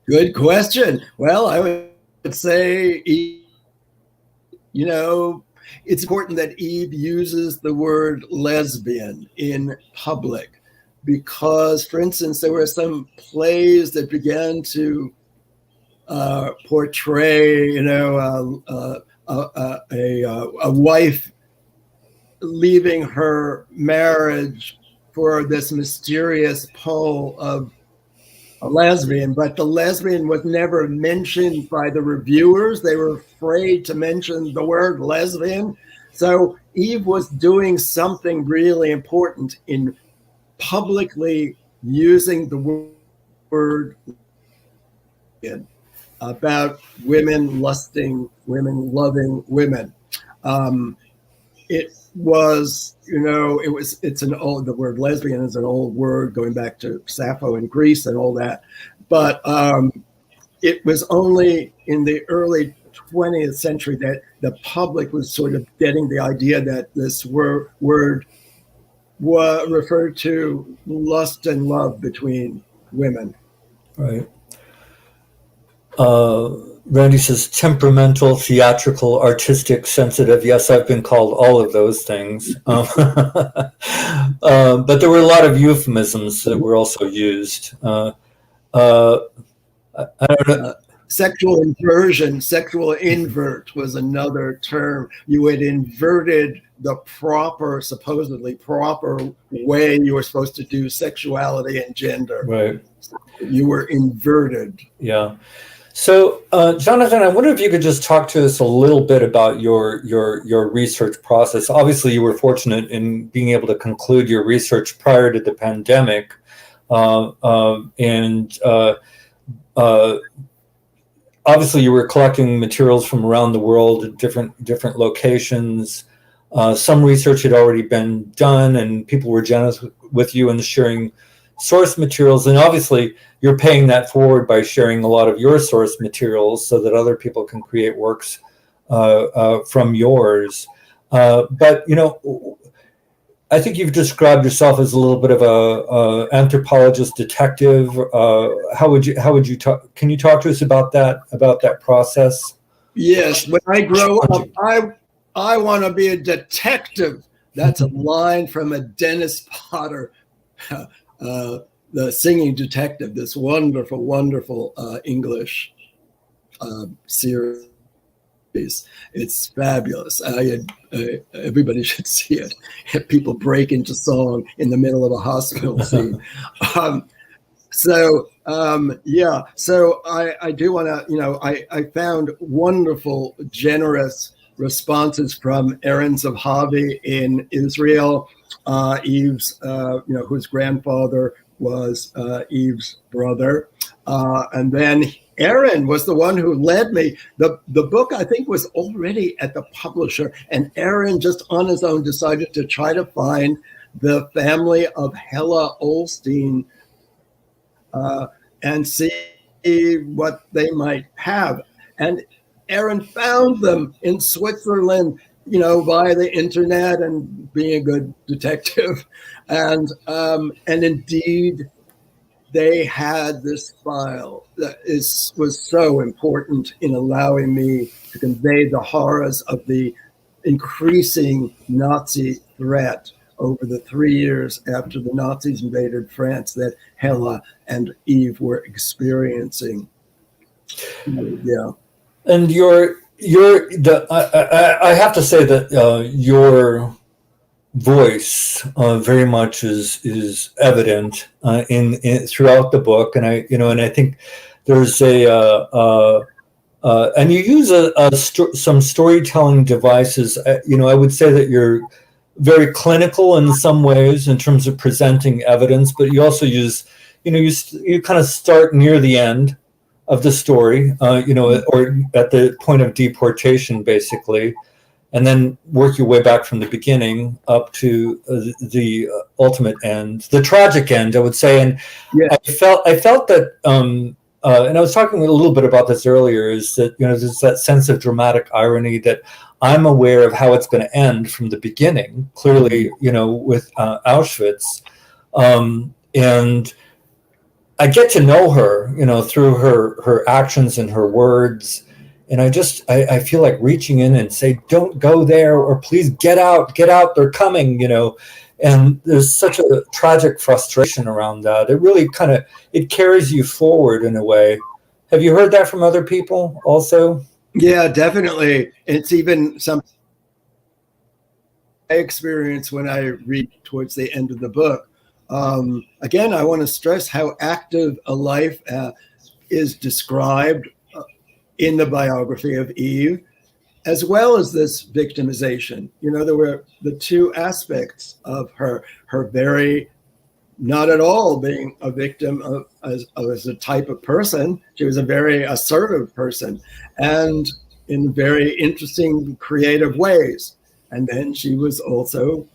good question. Well, I would say, it's important that Eve uses the word lesbian in public because, for instance, there were some plays that began to portray, a wife leaving her marriage for this mysterious pole of a lesbian, but the lesbian was never mentioned by the reviewers. They were afraid to mention the word lesbian. So Eve was doing something really important in publicly using the word about women lusting, women loving women. It was, the word lesbian is an old word going back to Sappho in Greece and all that. But it was only in the early 20th century that the public was sort of getting the idea that this word referred to lust and love between women. Right. Randy says temperamental, theatrical, artistic, sensitive. Yes, I've been called all of those things. But there were a lot of euphemisms that were also used. I don't know. Sexual inversion, sexual invert was another term. You had inverted the supposedly proper way you were supposed to do sexuality and gender. Right. You were inverted. Yeah. So, Jonathan, I wonder if you could just talk to us a little bit about your research process. Obviously, you were fortunate in being able to conclude your research prior to the pandemic, and obviously, you were collecting materials from around the world at different locations. Some research had already been done, and people were generous with you in sharing source materials, and obviously you're paying that forward by sharing a lot of your source materials so that other people can create works from yours. But I think you've described yourself as a little bit of a anthropologist detective. How would you talk? Can you talk to us about that process? Yes, when I grow up, I want to be a detective. That's a line from a Dennis Potter. The Singing Detective, this wonderful, wonderful English series. It's fabulous. Everybody should see it. People break into song in the middle of a hospital scene. So I do want to, I found wonderful, generous responses from Aaron Zavhavi in Israel. Eve's, whose grandfather was Eve's brother. And then Aaron was the one who led me. The book, I think, was already at the publisher, and Aaron just on his own decided to try to find the family of Hella Olstein and see what they might have. And Aaron found them in Switzerland, via the internet and being a good detective. And indeed, they had this file that was so important in allowing me to convey the horrors of the increasing Nazi threat over the 3 years after the Nazis invaded France that Hella and Eve were experiencing. Yeah. And I have to say that your voice very much is evident in throughout the book, and I think there's and you use some storytelling devices. I would say that you're very clinical in some ways in terms of presenting evidence, but you also use you kind of start near the end of the story, or at the point of deportation, basically. and then work your way back from the beginning up to the ultimate end, the tragic end, I would say. And Yeah. I felt that, and I was talking a little bit about this earlier, is that, there's that sense of dramatic irony that I'm aware of how it's going to end from the beginning, clearly, with Auschwitz. And I get to know her, through her actions and her words. And I feel like reaching in and say, don't go there, or please get out, they're coming, and there's such a tragic frustration around that. It really it carries you forward in a way. Have you heard that from other people also? Yeah, definitely. It's even something I experience when I read towards the end of the book. Again, I want to stress how active a life is described in the biography of Eve, as well as this victimization. There were the two aspects of her very not at all being a victim as a type of person. She was a very assertive person, and in very interesting, creative ways. And then she was also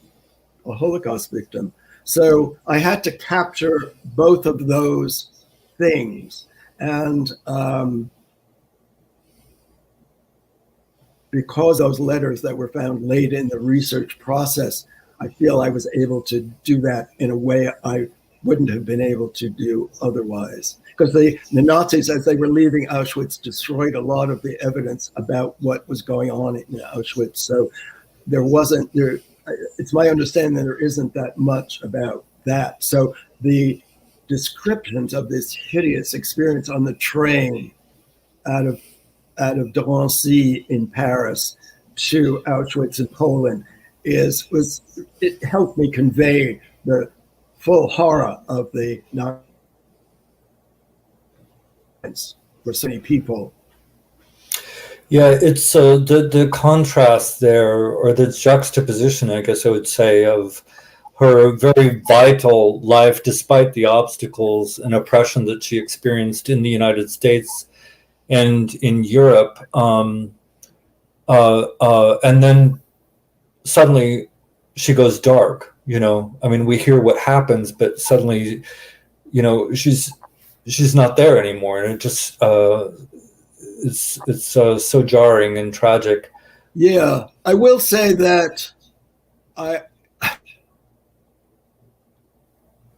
a Holocaust victim. So I had to capture both of those things. And because those letters that were found late in the research process, I feel I was able to do that in a way I wouldn't have been able to do otherwise. Because the Nazis, as they were leaving Auschwitz, destroyed a lot of the evidence about what was going on in Auschwitz. So it's my understanding that there isn't that much about that. So the descriptions of this hideous experience on the train out of Drancy in Paris to Auschwitz in Poland it helped me convey the full horror of the Nazis for so many people. Yeah, it's the contrast there, or the juxtaposition, I guess I would say, of her very vital life despite the obstacles and oppression that she experienced in the United States and in Europe, and then suddenly she goes dark. We hear what happens, but suddenly, she's not there anymore, and it just it's so jarring and tragic. Yeah, I will say that I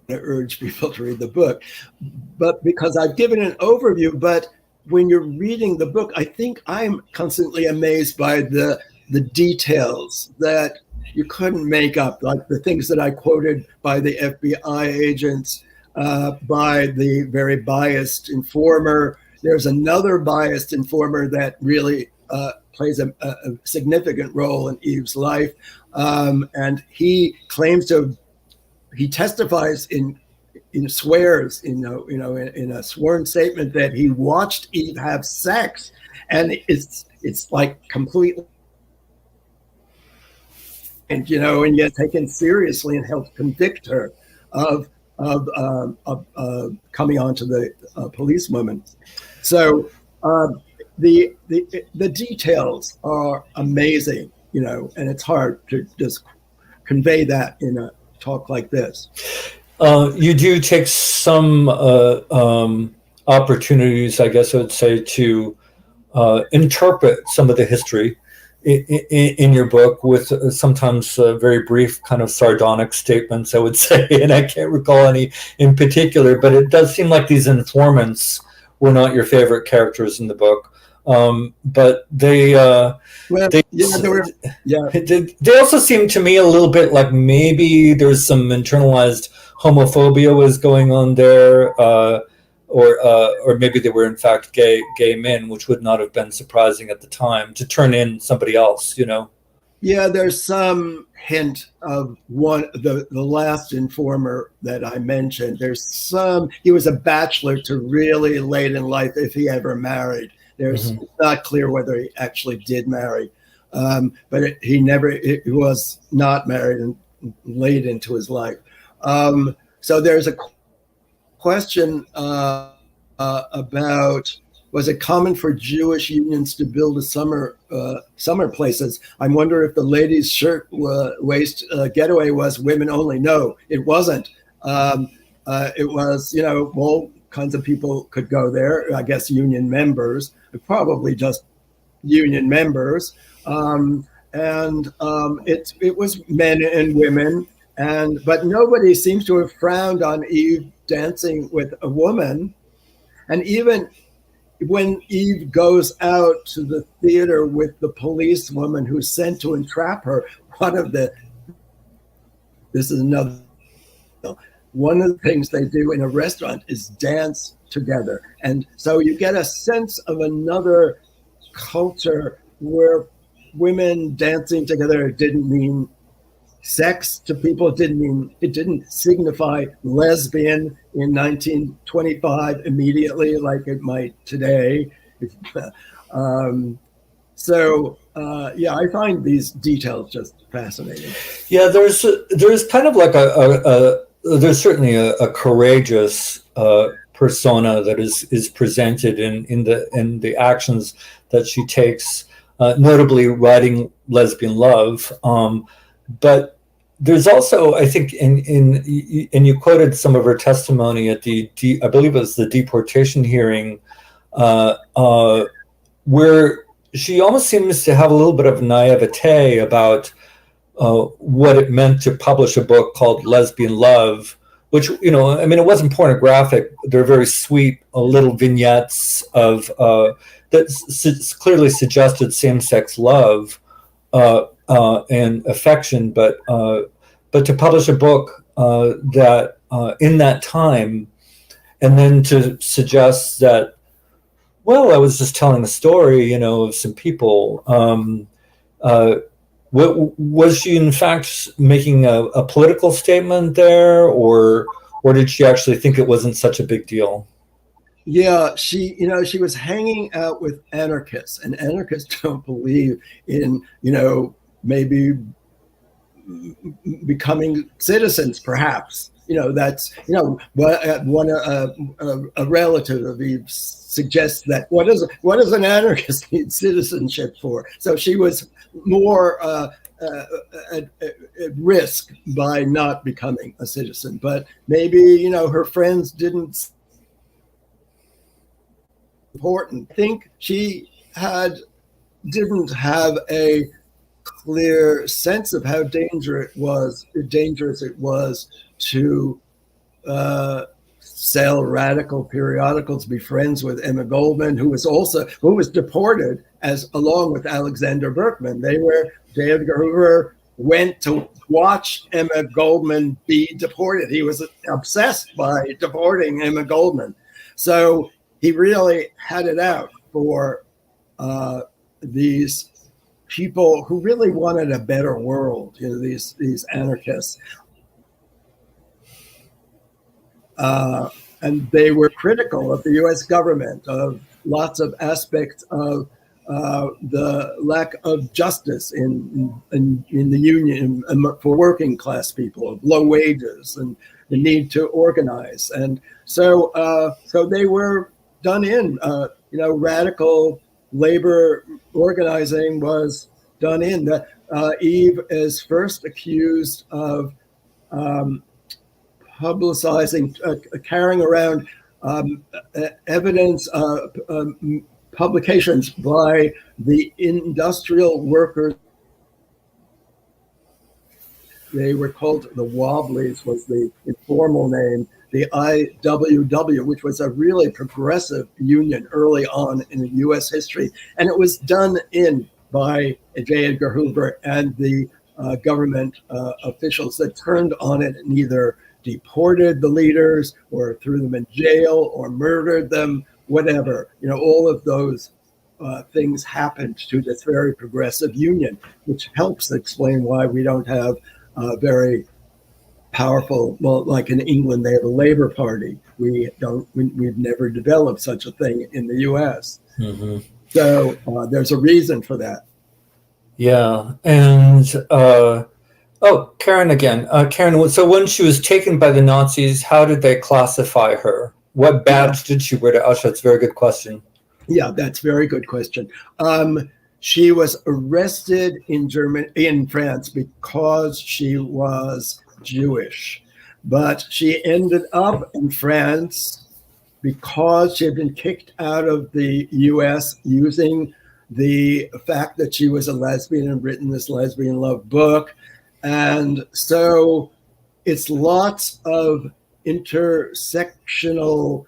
urge people to read the book, but because I've given an overview, but when you're reading the book, I think I'm constantly amazed by the details that you couldn't make up, like the things that I quoted by the FBI agents, by the very biased informer. There's another biased informer that really plays a significant role in Eve's life, and he claims to. He testifies swears in a sworn statement that he watched Eve have sex, and it's like completely, and yet taken seriously and helped convict her of coming onto the policewoman. So the details are amazing, and it's hard to just convey that in a talk like this. You do take some opportunities, I guess I would say, to interpret some of the history in your book with sometimes very brief kind of sardonic statements, I would say, and I can't recall any in particular, but it does seem like these informants were not your favorite characters in the book. But they also seem to me a little bit like maybe there's some internalized homophobia was going on there, or maybe they were in fact gay men, which would not have been surprising at the time to turn in somebody else, Yeah, there's some hint of the last informer that I mentioned. He was a bachelor to really late in life, if he ever married. It's not clear whether he actually did marry, but he was not married and late into his life. So there's a question about was it common for Jewish unions to build a summer places? I wonder if the ladies' shirt waist getaway was women only. No, it wasn't. It was, all kinds of people could go there. I guess union members, probably just union members. It was men and women, but nobody seems to have frowned on Eve dancing with a woman. And even when Eve goes out to the theater with the policewoman who's sent to entrap her, one of the things they do in a restaurant is dance together. And so you get a sense of another culture where women dancing together didn't mean sex to people. It didn't signify lesbian in 1925 immediately like it might today. I find these details just fascinating. Yeah, there's kind of like there's certainly a courageous persona that is presented in the actions that she takes, notably writing Lesbian Love. But there's also, I think, and you quoted some of her testimony at I believe it was the deportation hearing, where she almost seems to have a little bit of naivete about what it meant to publish a book called Lesbian Love, which, it wasn't pornographic. They're very sweet little vignettes of that clearly suggested same-sex love and affection, but to publish a book that in that time, and then to suggest that, well, I was just telling a story, of some people. Was she in fact making a political statement there, or did she actually think it wasn't such a big deal? Yeah, she was hanging out with anarchists, and anarchists don't believe in, maybe becoming citizens, perhaps. That's, a relative of Eve suggests that what does an anarchist need citizenship for? So she was more at risk by not becoming a citizen. But maybe, her friends didn't important. I think she didn't have a clear sense of how dangerous it was to sell radical periodicals, be friends with Emma Goldman, who was deported along with Alexander Berkman. Edgar Hoover went to watch Emma Goldman be deported. He was obsessed by deporting Emma Goldman. So he really had it out for these people who really wanted a better world, these anarchists. And they were critical of the U.S. government, of lots of aspects of the lack of justice in the union for working class people, of low wages and the need to organize. And so they were done in. Radical labor organizing was done in. Eve is first accused of publicizing, carrying around evidence, publications by the industrial workers. They were called the Wobblies, was the informal name, the IWW, which was a really progressive union early on in U.S. history. And it was done in by J. Edgar Hoover and the government officials that turned on it and either deported the leaders or threw them in jail or murdered them, whatever. All of those things happened to this very progressive union, which helps explain why we don't have very powerful, well, like in England, they have a Labour Party. We've never developed such a thing in the US. Mm-hmm. So there's a reason for that. Yeah. And Karen again. Karen, so when she was taken by the Nazis, how did they classify her? What badge did she wear to Auschwitz? Very good question. Yeah, that's a very good question. She was arrested in France because she was Jewish, but she ended up in France because she had been kicked out of the US using the fact that she was a lesbian and written this Lesbian Love book. And so it's lots of intersectional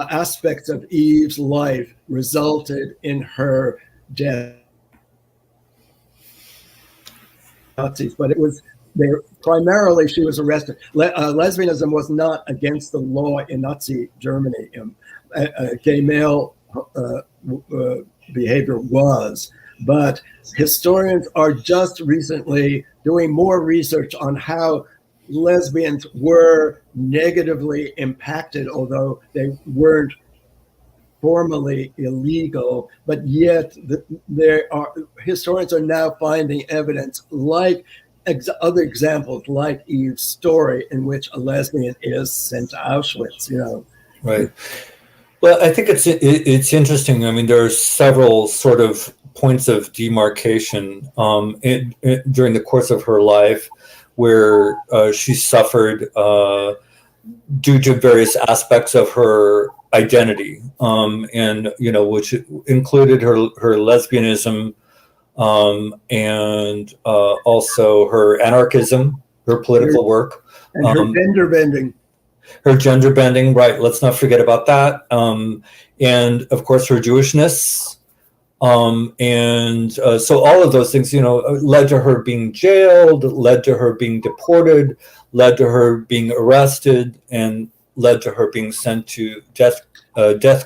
aspects of Eve's life resulted in her death. Nazis, but it was there primarily she was arrested. Lesbianism was not against the law in Nazi Germany. Gay male behavior was, but historians are just recently doing more research on how lesbians were negatively impacted, although they weren't formally illegal, but yet historians are now finding evidence like other examples like Eve's story in which a lesbian is sent to Auschwitz, Right. Well, I think it's interesting. I mean, there are several sort of points of demarcation during the course of her life where she suffered due to various aspects of her identity, and which included her lesbianism, and also her anarchism, her political work, and her gender bending. Her gender bending, right? Let's not forget about that, and of course her Jewishness, and so all of those things, led to her being jailed, led to her being deported, led to her being arrested, and led to her being sent to death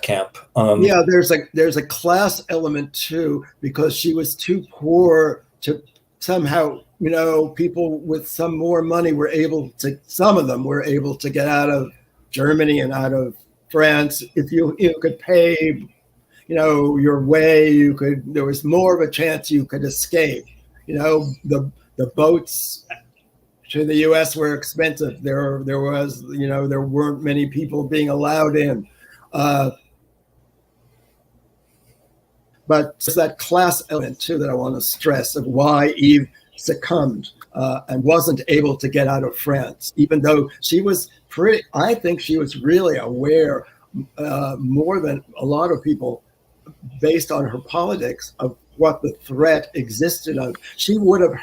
camp. Yeah, there's a class element too, because she was too poor to somehow, people with some more money some of them were able to get out of Germany and out of France. If you could pay, your way, there was more of a chance you could escape. The boats to the U.S. were expensive. There weren't many people being allowed in. But there's that class element too that I want to stress of why Eve succumbed and wasn't able to get out of France, even though I think she was really aware, more than a lot of people, based on her politics, of what the threat existed of. She would have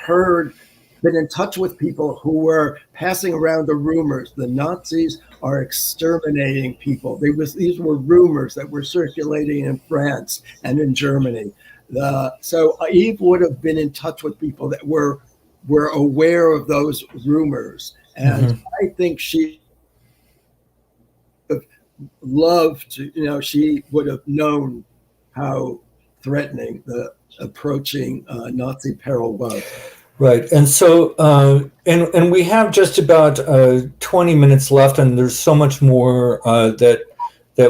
been in touch with people who were passing around the rumors. The Nazis are exterminating people. These were rumors that were circulating in France and in Germany. So Eve would have been in touch with people that were aware of those rumors. And I think she would have loved to, she would have known how threatening the approaching Nazi peril was. Right. And so, and we have just about 20 minutes left, and there's so much more that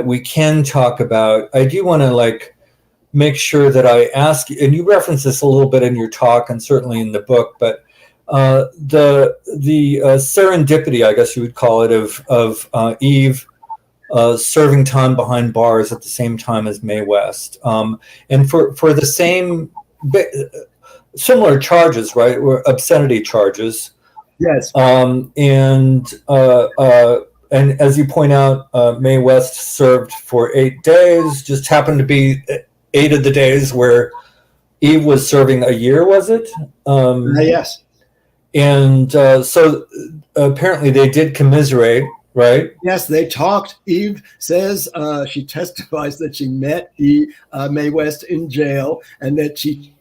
we can talk about. I do want to make sure that I ask you, and you reference this a little bit in your talk and certainly in the book, but the serendipity, I guess you would call it, of Eve serving time behind bars at the same time as Mae West, and for the same similar charges, right? Were obscenity charges. Yes. And as you point out, Mae West served for 8 days. Just happened to be 8 of the days where Eve was serving a year. Was it? Yes. And so apparently they did commiserate, right? Yes, they talked. Eve says she testifies that she met Mae West in jail, and that she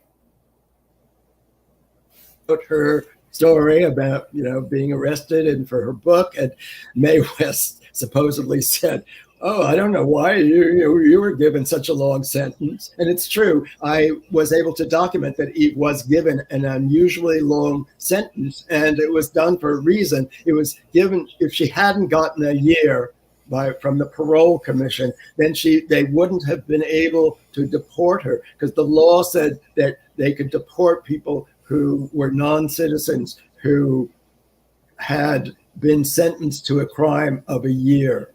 put her story about being arrested and for her book, and Mae West supposedly said, "Oh, I don't know why you were given such a long sentence." And it's true. I was able to document that Eve was given an unusually long sentence, and it was done for a reason. It was given, if she hadn't gotten a year from the parole commission, then they wouldn't have been able to deport her, because the law said that they could deport people who were non-citizens who had been sentenced to a crime of a year.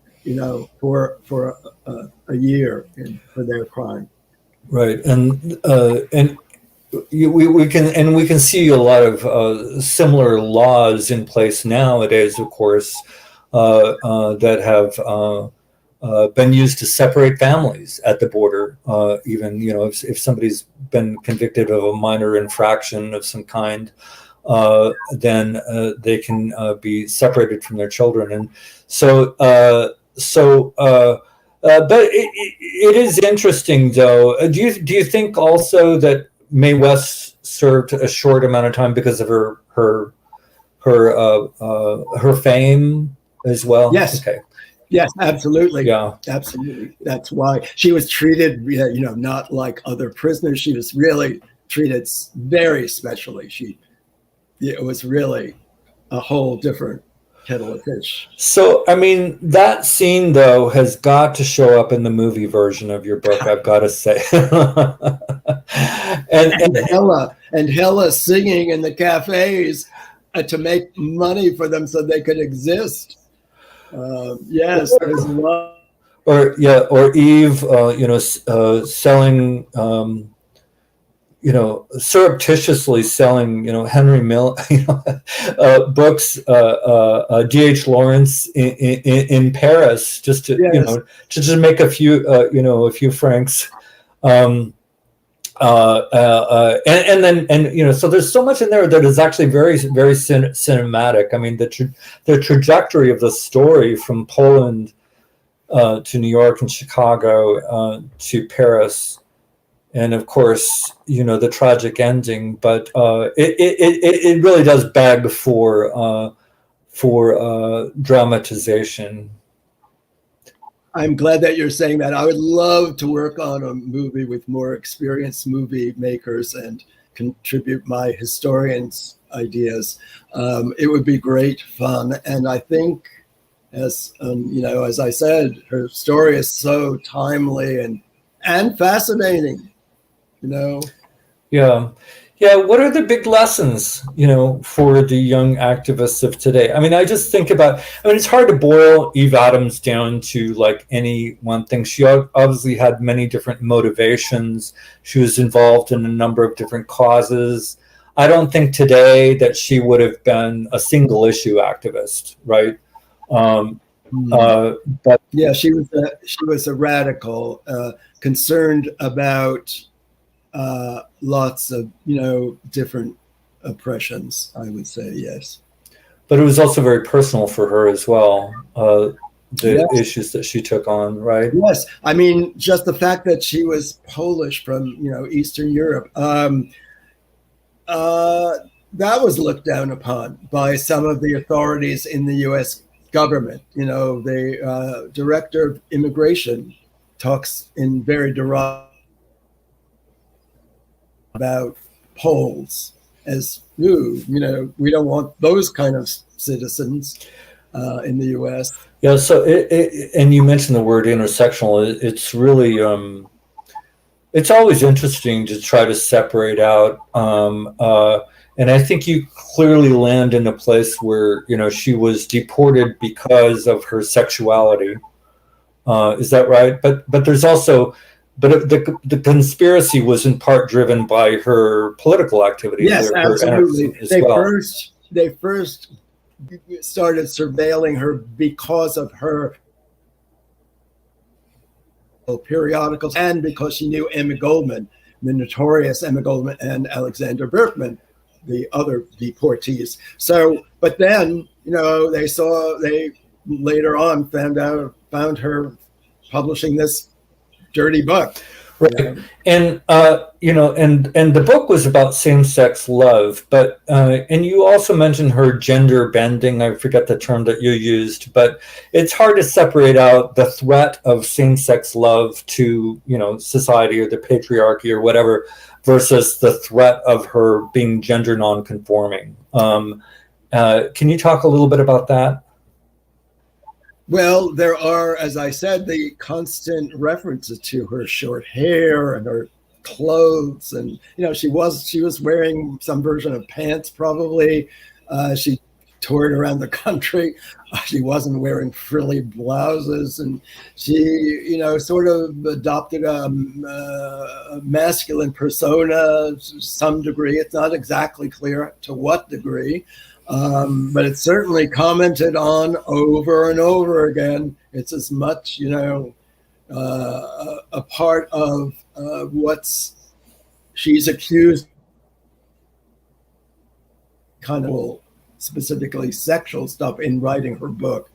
for a year for their crime. Right, and we can see a lot of similar laws in place nowadays, of course, that have been used to separate families at the border. Even if somebody's been convicted of a minor infraction of some kind, then they can be separated from their children, and so. But it is interesting, though. Do you think also that Mae West served a short amount of time because of her fame as well? Yes. Okay. Yes, absolutely. Yeah. Absolutely. That's why she was treated, not like other prisoners. She was really treated very specially. It was really a whole different kettle of fish. So, I mean, that scene, though, has got to show up in the movie version of your book, I've got to say. and Hella singing in the cafes to make money for them so they could exist. Yes, there's love. Or Eve, selling, surreptitiously selling, Henry Mill, books, D.H. Lawrence in Paris, just to, Yes. to make a few francs. And then so there's so much in there that is actually very, very cinematic. I mean, the trajectory of the story from Poland to New York and Chicago to Paris, and of course, the tragic ending. But it really does beg for dramatization. I'm glad that you're saying that. I would love to work on a movie with more experienced movie makers and contribute my historian's ideas. It would be great fun. And I think, as I said, her story is so timely and fascinating. Yeah. What are the big lessons, for the young activists of today? I mean, I just think about, it's hard to boil Eve Adams down to like any one thing. She obviously had many different motivations. She was involved in a number of different causes. I don't think today that she would have been a single issue activist, right? But yeah, she was a radical, concerned about lots of different oppressions, I would say. Yes, but it was also very personal for her as well, the yes. issues that she took on, right? Yes, I mean, just the fact that she was Polish from Eastern Europe, that was looked down upon by some of the authorities in the U.S. government. The director of immigration talks in very derogatory about Poles as, we don't want those kind of citizens in the U.S. Yeah, so and you mentioned the word intersectional. It's really, it's always interesting to try to separate out. And I think you clearly land in a place where, she was deported because of her sexuality. Is that right? But there's also... But the conspiracy was in part driven by her political activities. Yes, absolutely. They first started surveilling her because of her periodicals and because she knew Emma Goldman, the notorious Emma Goldman, and Alexander Berkman, the other deportees. So, but then, they later on found her publishing this dirty book. Right. And and the book was about same-sex love, but and you also mentioned her gender bending. I forget the term that you used, but it's hard to separate out the threat of same-sex love to society or the patriarchy or whatever versus the threat of her being gender non-conforming. Can you talk a little bit about that? Well, there are, as I said, the constant references to her short hair and her clothes, and she was wearing some version of pants, probably. She toured around the country. She wasn't wearing frilly blouses, and she, sort of adopted a masculine persona to some degree. It's not exactly clear to what degree, but it's certainly commented on over and over again. It's as much, a part of she's accused, kind of specifically sexual stuff in writing her book.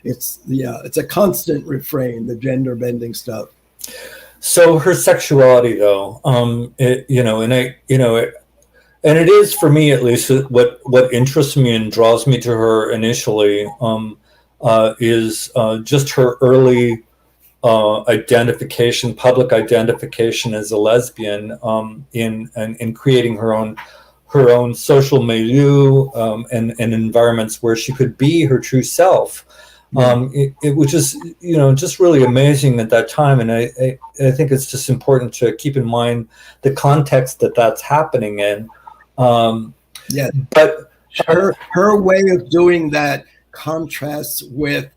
It's a constant refrain, the gender bending stuff. So her sexuality, though, and it is, for me at least, what interests me and draws me to her initially, is just her early public identification as a lesbian, in creating her own social milieu, and environments where she could be her true self, which is just really amazing at that time. And I think it's just important to keep in mind the context that's happening in. But her way of doing that contrasts with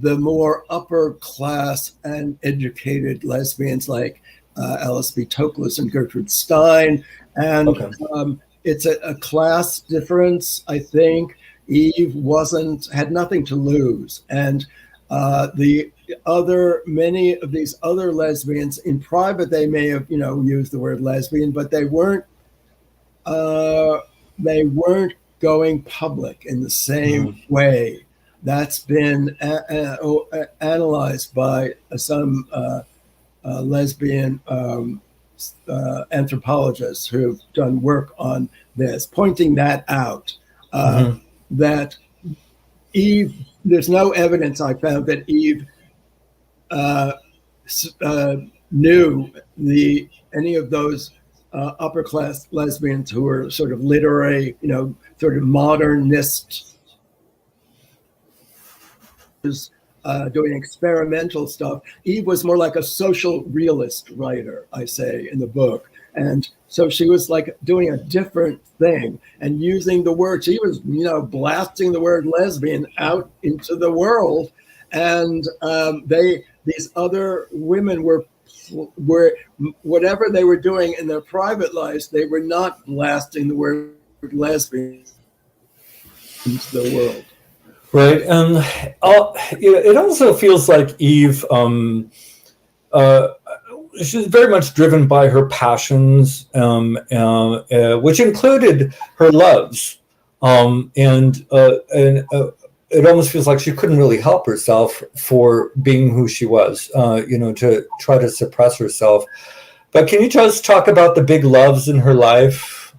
the more upper class and educated lesbians like Alice B. Toklas and Gertrude Stein, and it's a class difference. I think Eve had nothing to lose, and many of these other lesbians in private, they may have used the word lesbian, but they weren't going public in the same way. That's been analyzed by some lesbian anthropologists who've done work on this, pointing that out, that Eve, there's no evidence I found that Eve knew any of those upper class lesbians who were sort of literary, sort of modernist, doing experimental stuff. Eve was more like a social realist writer, I say in the book. And so she was like doing a different thing and using the word. She was, blasting the word lesbian out into the world. And these other women were whatever they were doing in their private lives, they were not blasting the word lesbian into the world. Right, and it also feels like Eve, she's very much driven by her passions, which included her loves, and it almost feels like she couldn't really help herself for being who she was, to try to suppress herself. But can you just talk about the big loves in her life?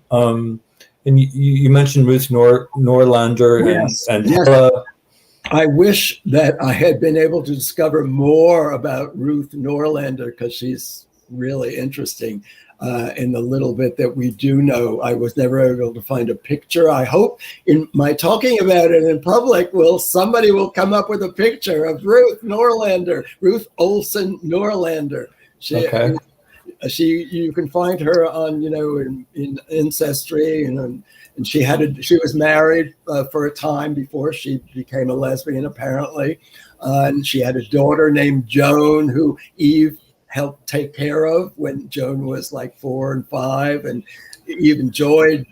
And you mentioned Ruth Norlander, yes, and yes. Hella. I wish that I had been able to discover more about Ruth Norlander, because she's really interesting. In the little bit that we do know, I was never able to find a picture. I hope in my talking about it in public, somebody will come up with a picture of Ruth Norlander, Ruth Olson Norlander. You can find her on, in Ancestry, and she was married for a time before she became a lesbian, apparently, and she had a daughter named Joan, who Eve helped take care of when Joan was like 4 and 5, and Eve enjoyed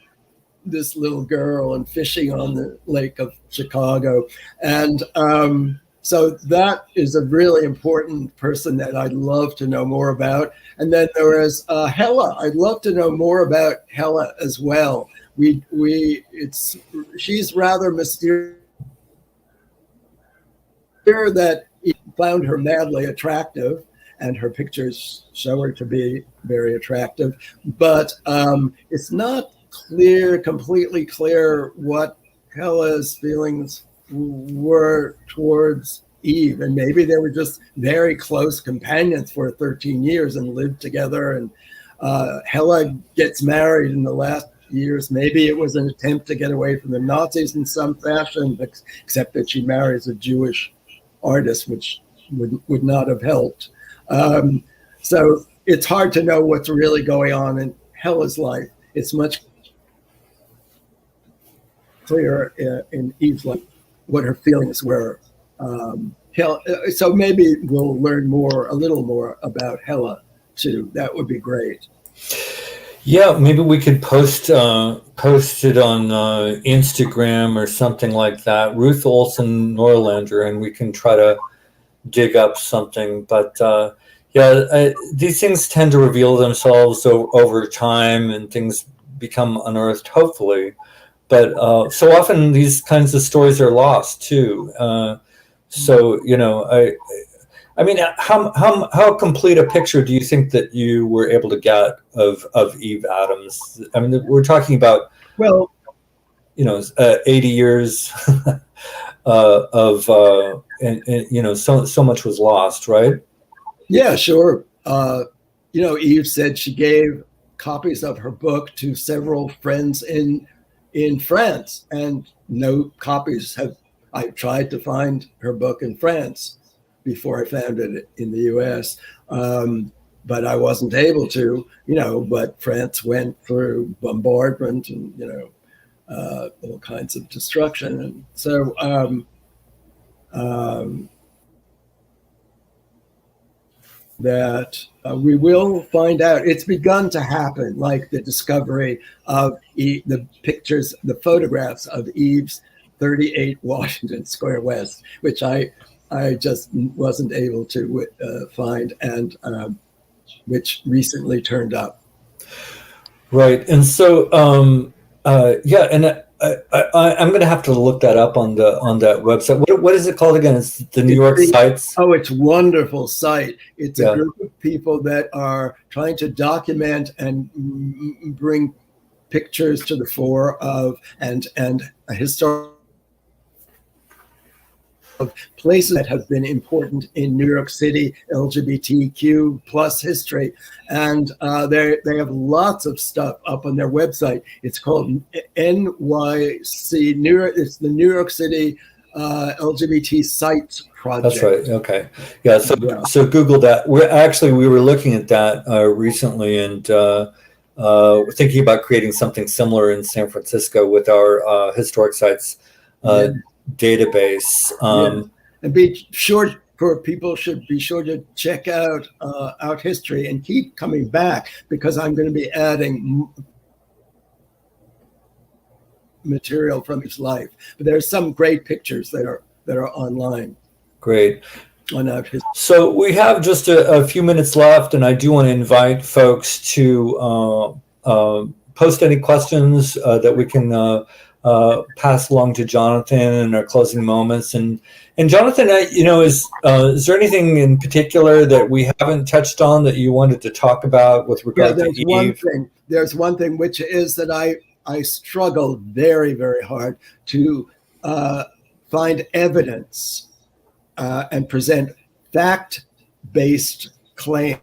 this little girl and fishing on the lake of Chicago, and so that is a really important person that I'd love to know more about. And then there is Hella. I'd love to know more about Hella as well. She's rather mysterious. That he found her madly attractive, and her pictures show her to be very attractive. But it's not completely clear what Hella's feelings were towards Eve, and maybe they were just very close companions for 13 years and lived together. And Hella gets married in the last years. Maybe it was an attempt to get away from the Nazis in some fashion, except that she marries a Jewish artist, which would not have helped. So it's hard to know what's really going on in Hella's life. It's much clear in Eve's life what her feelings were. So maybe we'll learn a little more about Hella too. That would be great. Yeah, maybe we could post it on Instagram or something like that. Ruth Olson Norlander, and we can try to dig up something. But these things tend to reveal themselves over time, and things become unearthed, hopefully. But so often these kinds of stories are lost too. So I mean, how complete a picture do you think that you were able to get of Eve Adams? I mean, we're talking about 80 years of so much was lost, right? Yeah, sure. Eve said she gave copies of her book to several friends in France, and no copies have. I tried to find her book in France before I found it in the U.S., but I wasn't able to. But France went through bombardment and all kinds of destruction, and so that we will find out. It's begun to happen, like the discovery of the pictures, the photographs of Eve's 38 Washington Square West, which I just wasn't able to find, and which recently turned up. Right, and so I'm going to have to look that up on that website. What is it called again? It's the New York Sites. Oh, it's a wonderful site. It's a group of people that are trying to document and bring pictures to the fore of and a historical of places that have been important in New York City, LGBTQ plus history. And they have lots of stuff up on their website. It's called NYC, it's the New York City LGBT Sites Project. That's right. Okay. Yeah. So Google that. We were looking at that recently, and we're thinking about creating something similar in San Francisco with our historic sites database. And be sure people should be sure to check out Out History and keep coming back, because I'm going to be adding material from his life. But there's some great pictures that are online. Great. On Out History. So we have just a few minutes left, and I do want to invite folks to post any questions that we can pass along to Jonathan in our closing moments. And Jonathan, is there anything in particular that we haven't touched on that you wanted to talk about with regard to Eve? There's one thing, which is that I struggle very, very hard to find evidence and present fact-based claim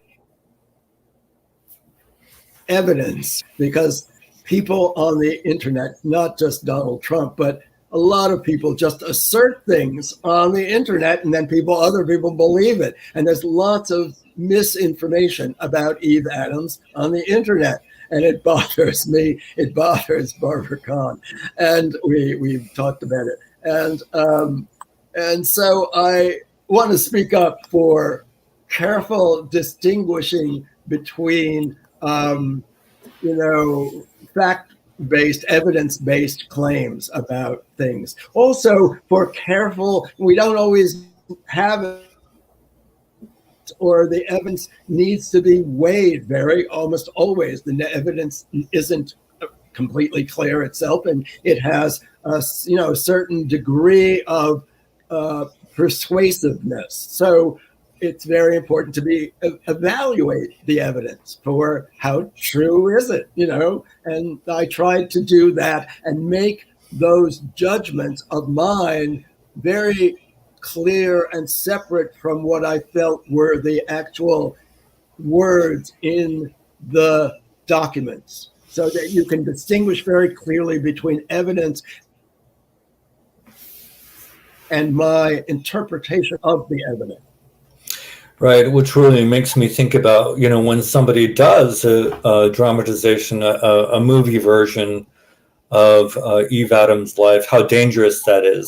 evidence, because people on the internet, not just Donald Trump, but a lot of people just assert things on the internet, and then other people believe it. And there's lots of misinformation about Eve Adams on the internet, and it bothers me. It bothers Barbara Kahn, and we've talked about it. And so I want to speak up for careful distinguishing between fact-based, evidence-based claims about things. Also, for careful, we don't always have it, or the evidence needs to be weighed almost always. The evidence isn't completely clear itself, and it has a certain degree of persuasiveness. So it's very important to evaluate the evidence for how true is it, and I tried to do that and make those judgments of mine very clear and separate from what I felt were the actual words in the documents, so that you can distinguish very clearly between evidence and my interpretation of the evidence. Right, which really makes me think about, when somebody does a dramatization, a movie version Eve Adams' life, how dangerous that is.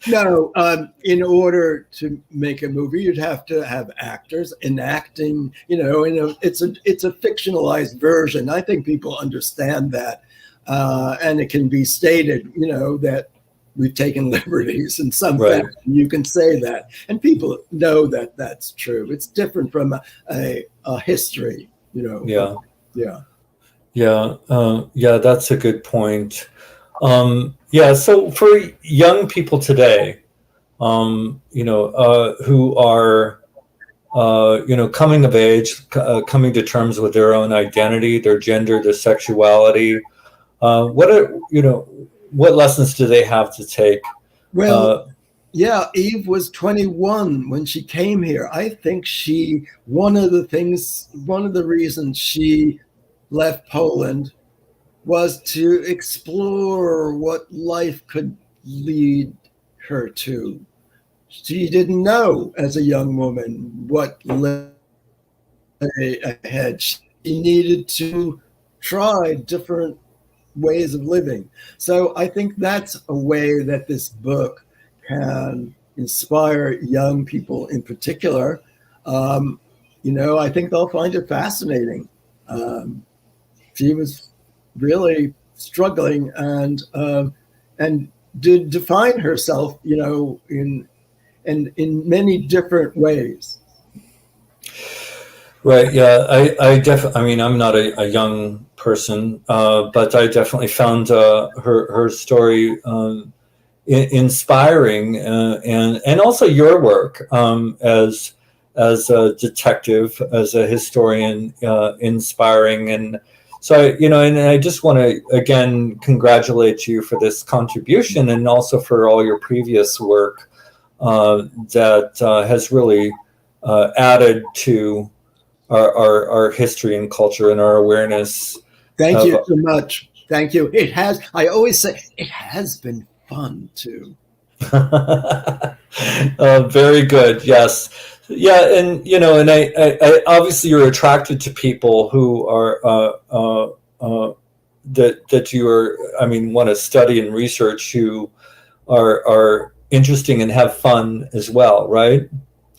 No. In order to make a movie, you'd have to have actors enacting. It's a fictionalized version. I think people understand that, and it can be stated, that we've taken liberties in some Right. fashion. You can say that, and people know that that's true. It's different from a history. Yeah. Yeah. Yeah, that's a good point. So for young people today, who are, coming of age, coming to terms with their own identity, their gender, their sexuality, what lessons do they have to take? Well, Eve was 21 when she came here. I think one of the reasons she left Poland was to explore what life could lead her to. She didn't know as a young woman what lay ahead. She needed to try different ways of living. So I think that's a way that this book can inspire young people in particular. I think they'll find it fascinating. She was really struggling and did define herself, in many different ways. Right. Yeah. I mean, I'm not a young person, but I definitely found her story inspiring, and also your work as a detective, as a historian, inspiring. And so, and I just want to again congratulate you for this contribution, and also for all your previous work that has really added to our history and culture and our awareness. Thank you so much. Thank you. I always say it has been fun too. Very good. Yes. Yeah. And, I obviously you're attracted to people who are, that you are, want to study and research, who are interesting and have fun as well. Right.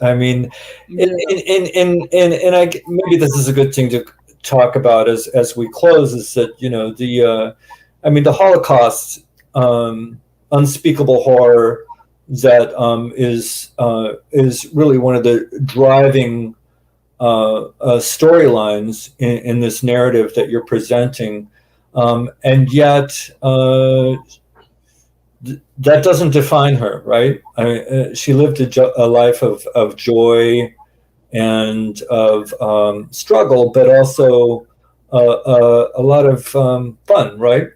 I mean, Yeah. and maybe this is a good thing to talk about as we close, is that the Holocaust, unspeakable horror that is really one of the driving storylines in this narrative that you're presenting, and yet that doesn't define her, right? She lived a life of joy and of struggle, but also a lot of fun, right?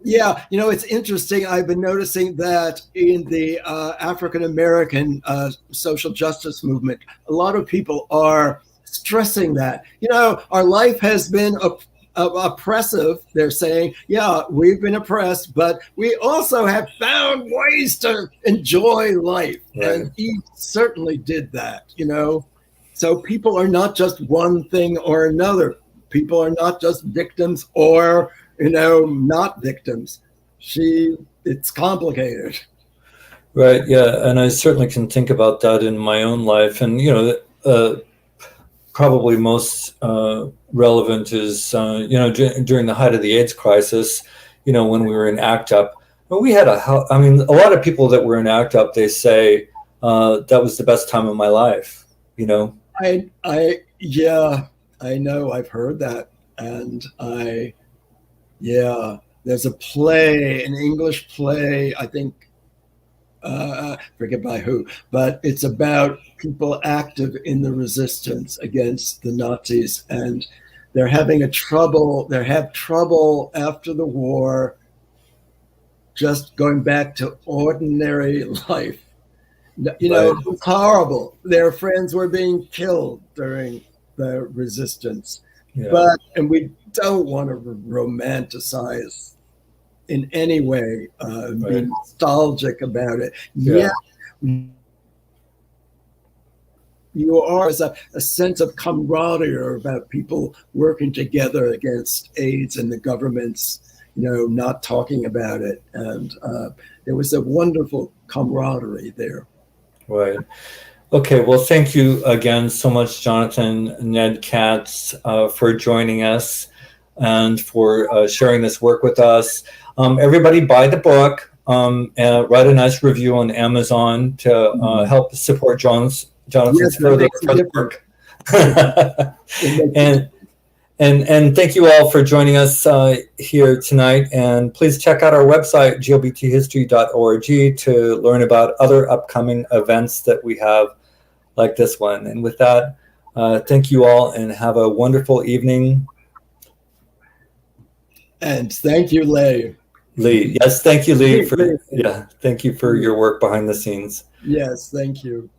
Yeah, it's interesting. I've been noticing that in the African American social justice movement, a lot of people are stressing that, our life has been oppressive. They're saying, yeah, we've been oppressed, but we also have found ways to enjoy life. Right. And he certainly did that, So people are not just one thing or another. People are not just victims or, not victims. It's complicated. Right. Yeah. And I certainly can think about that in my own life. And, probably most relevant is, during the height of the AIDS crisis, when we were in ACT UP, we had a lot of people that were in ACT UP, they say that was the best time of my life, I know, I've heard that. And there's a play, an English play, I think, forget by who, but it's about people active in the resistance against the Nazis, and they have trouble after the war just going back to ordinary life. Right. It was horrible. Their friends were being killed during the resistance. Yeah. And we don't want to romanticize in any way, be nostalgic about it. Yeah. you are is a sense of camaraderie about people working together against AIDS and the government's, not talking about it. And there was a wonderful camaraderie there. Right. Okay. Well, thank you again so much, Jonathan Ned Katz, for joining us and for sharing this work with us. Everybody buy the book, and write a nice review on Amazon to help support Jonathan's further work. And thank you all for joining us here tonight. And please check out our website, glbthistory.org, to learn about other upcoming events that we have like this one. And with that, thank you all and have a wonderful evening. And thank you, Lee. Yes, thank you, Lee. Thank you for your work behind the scenes. Yes, thank you.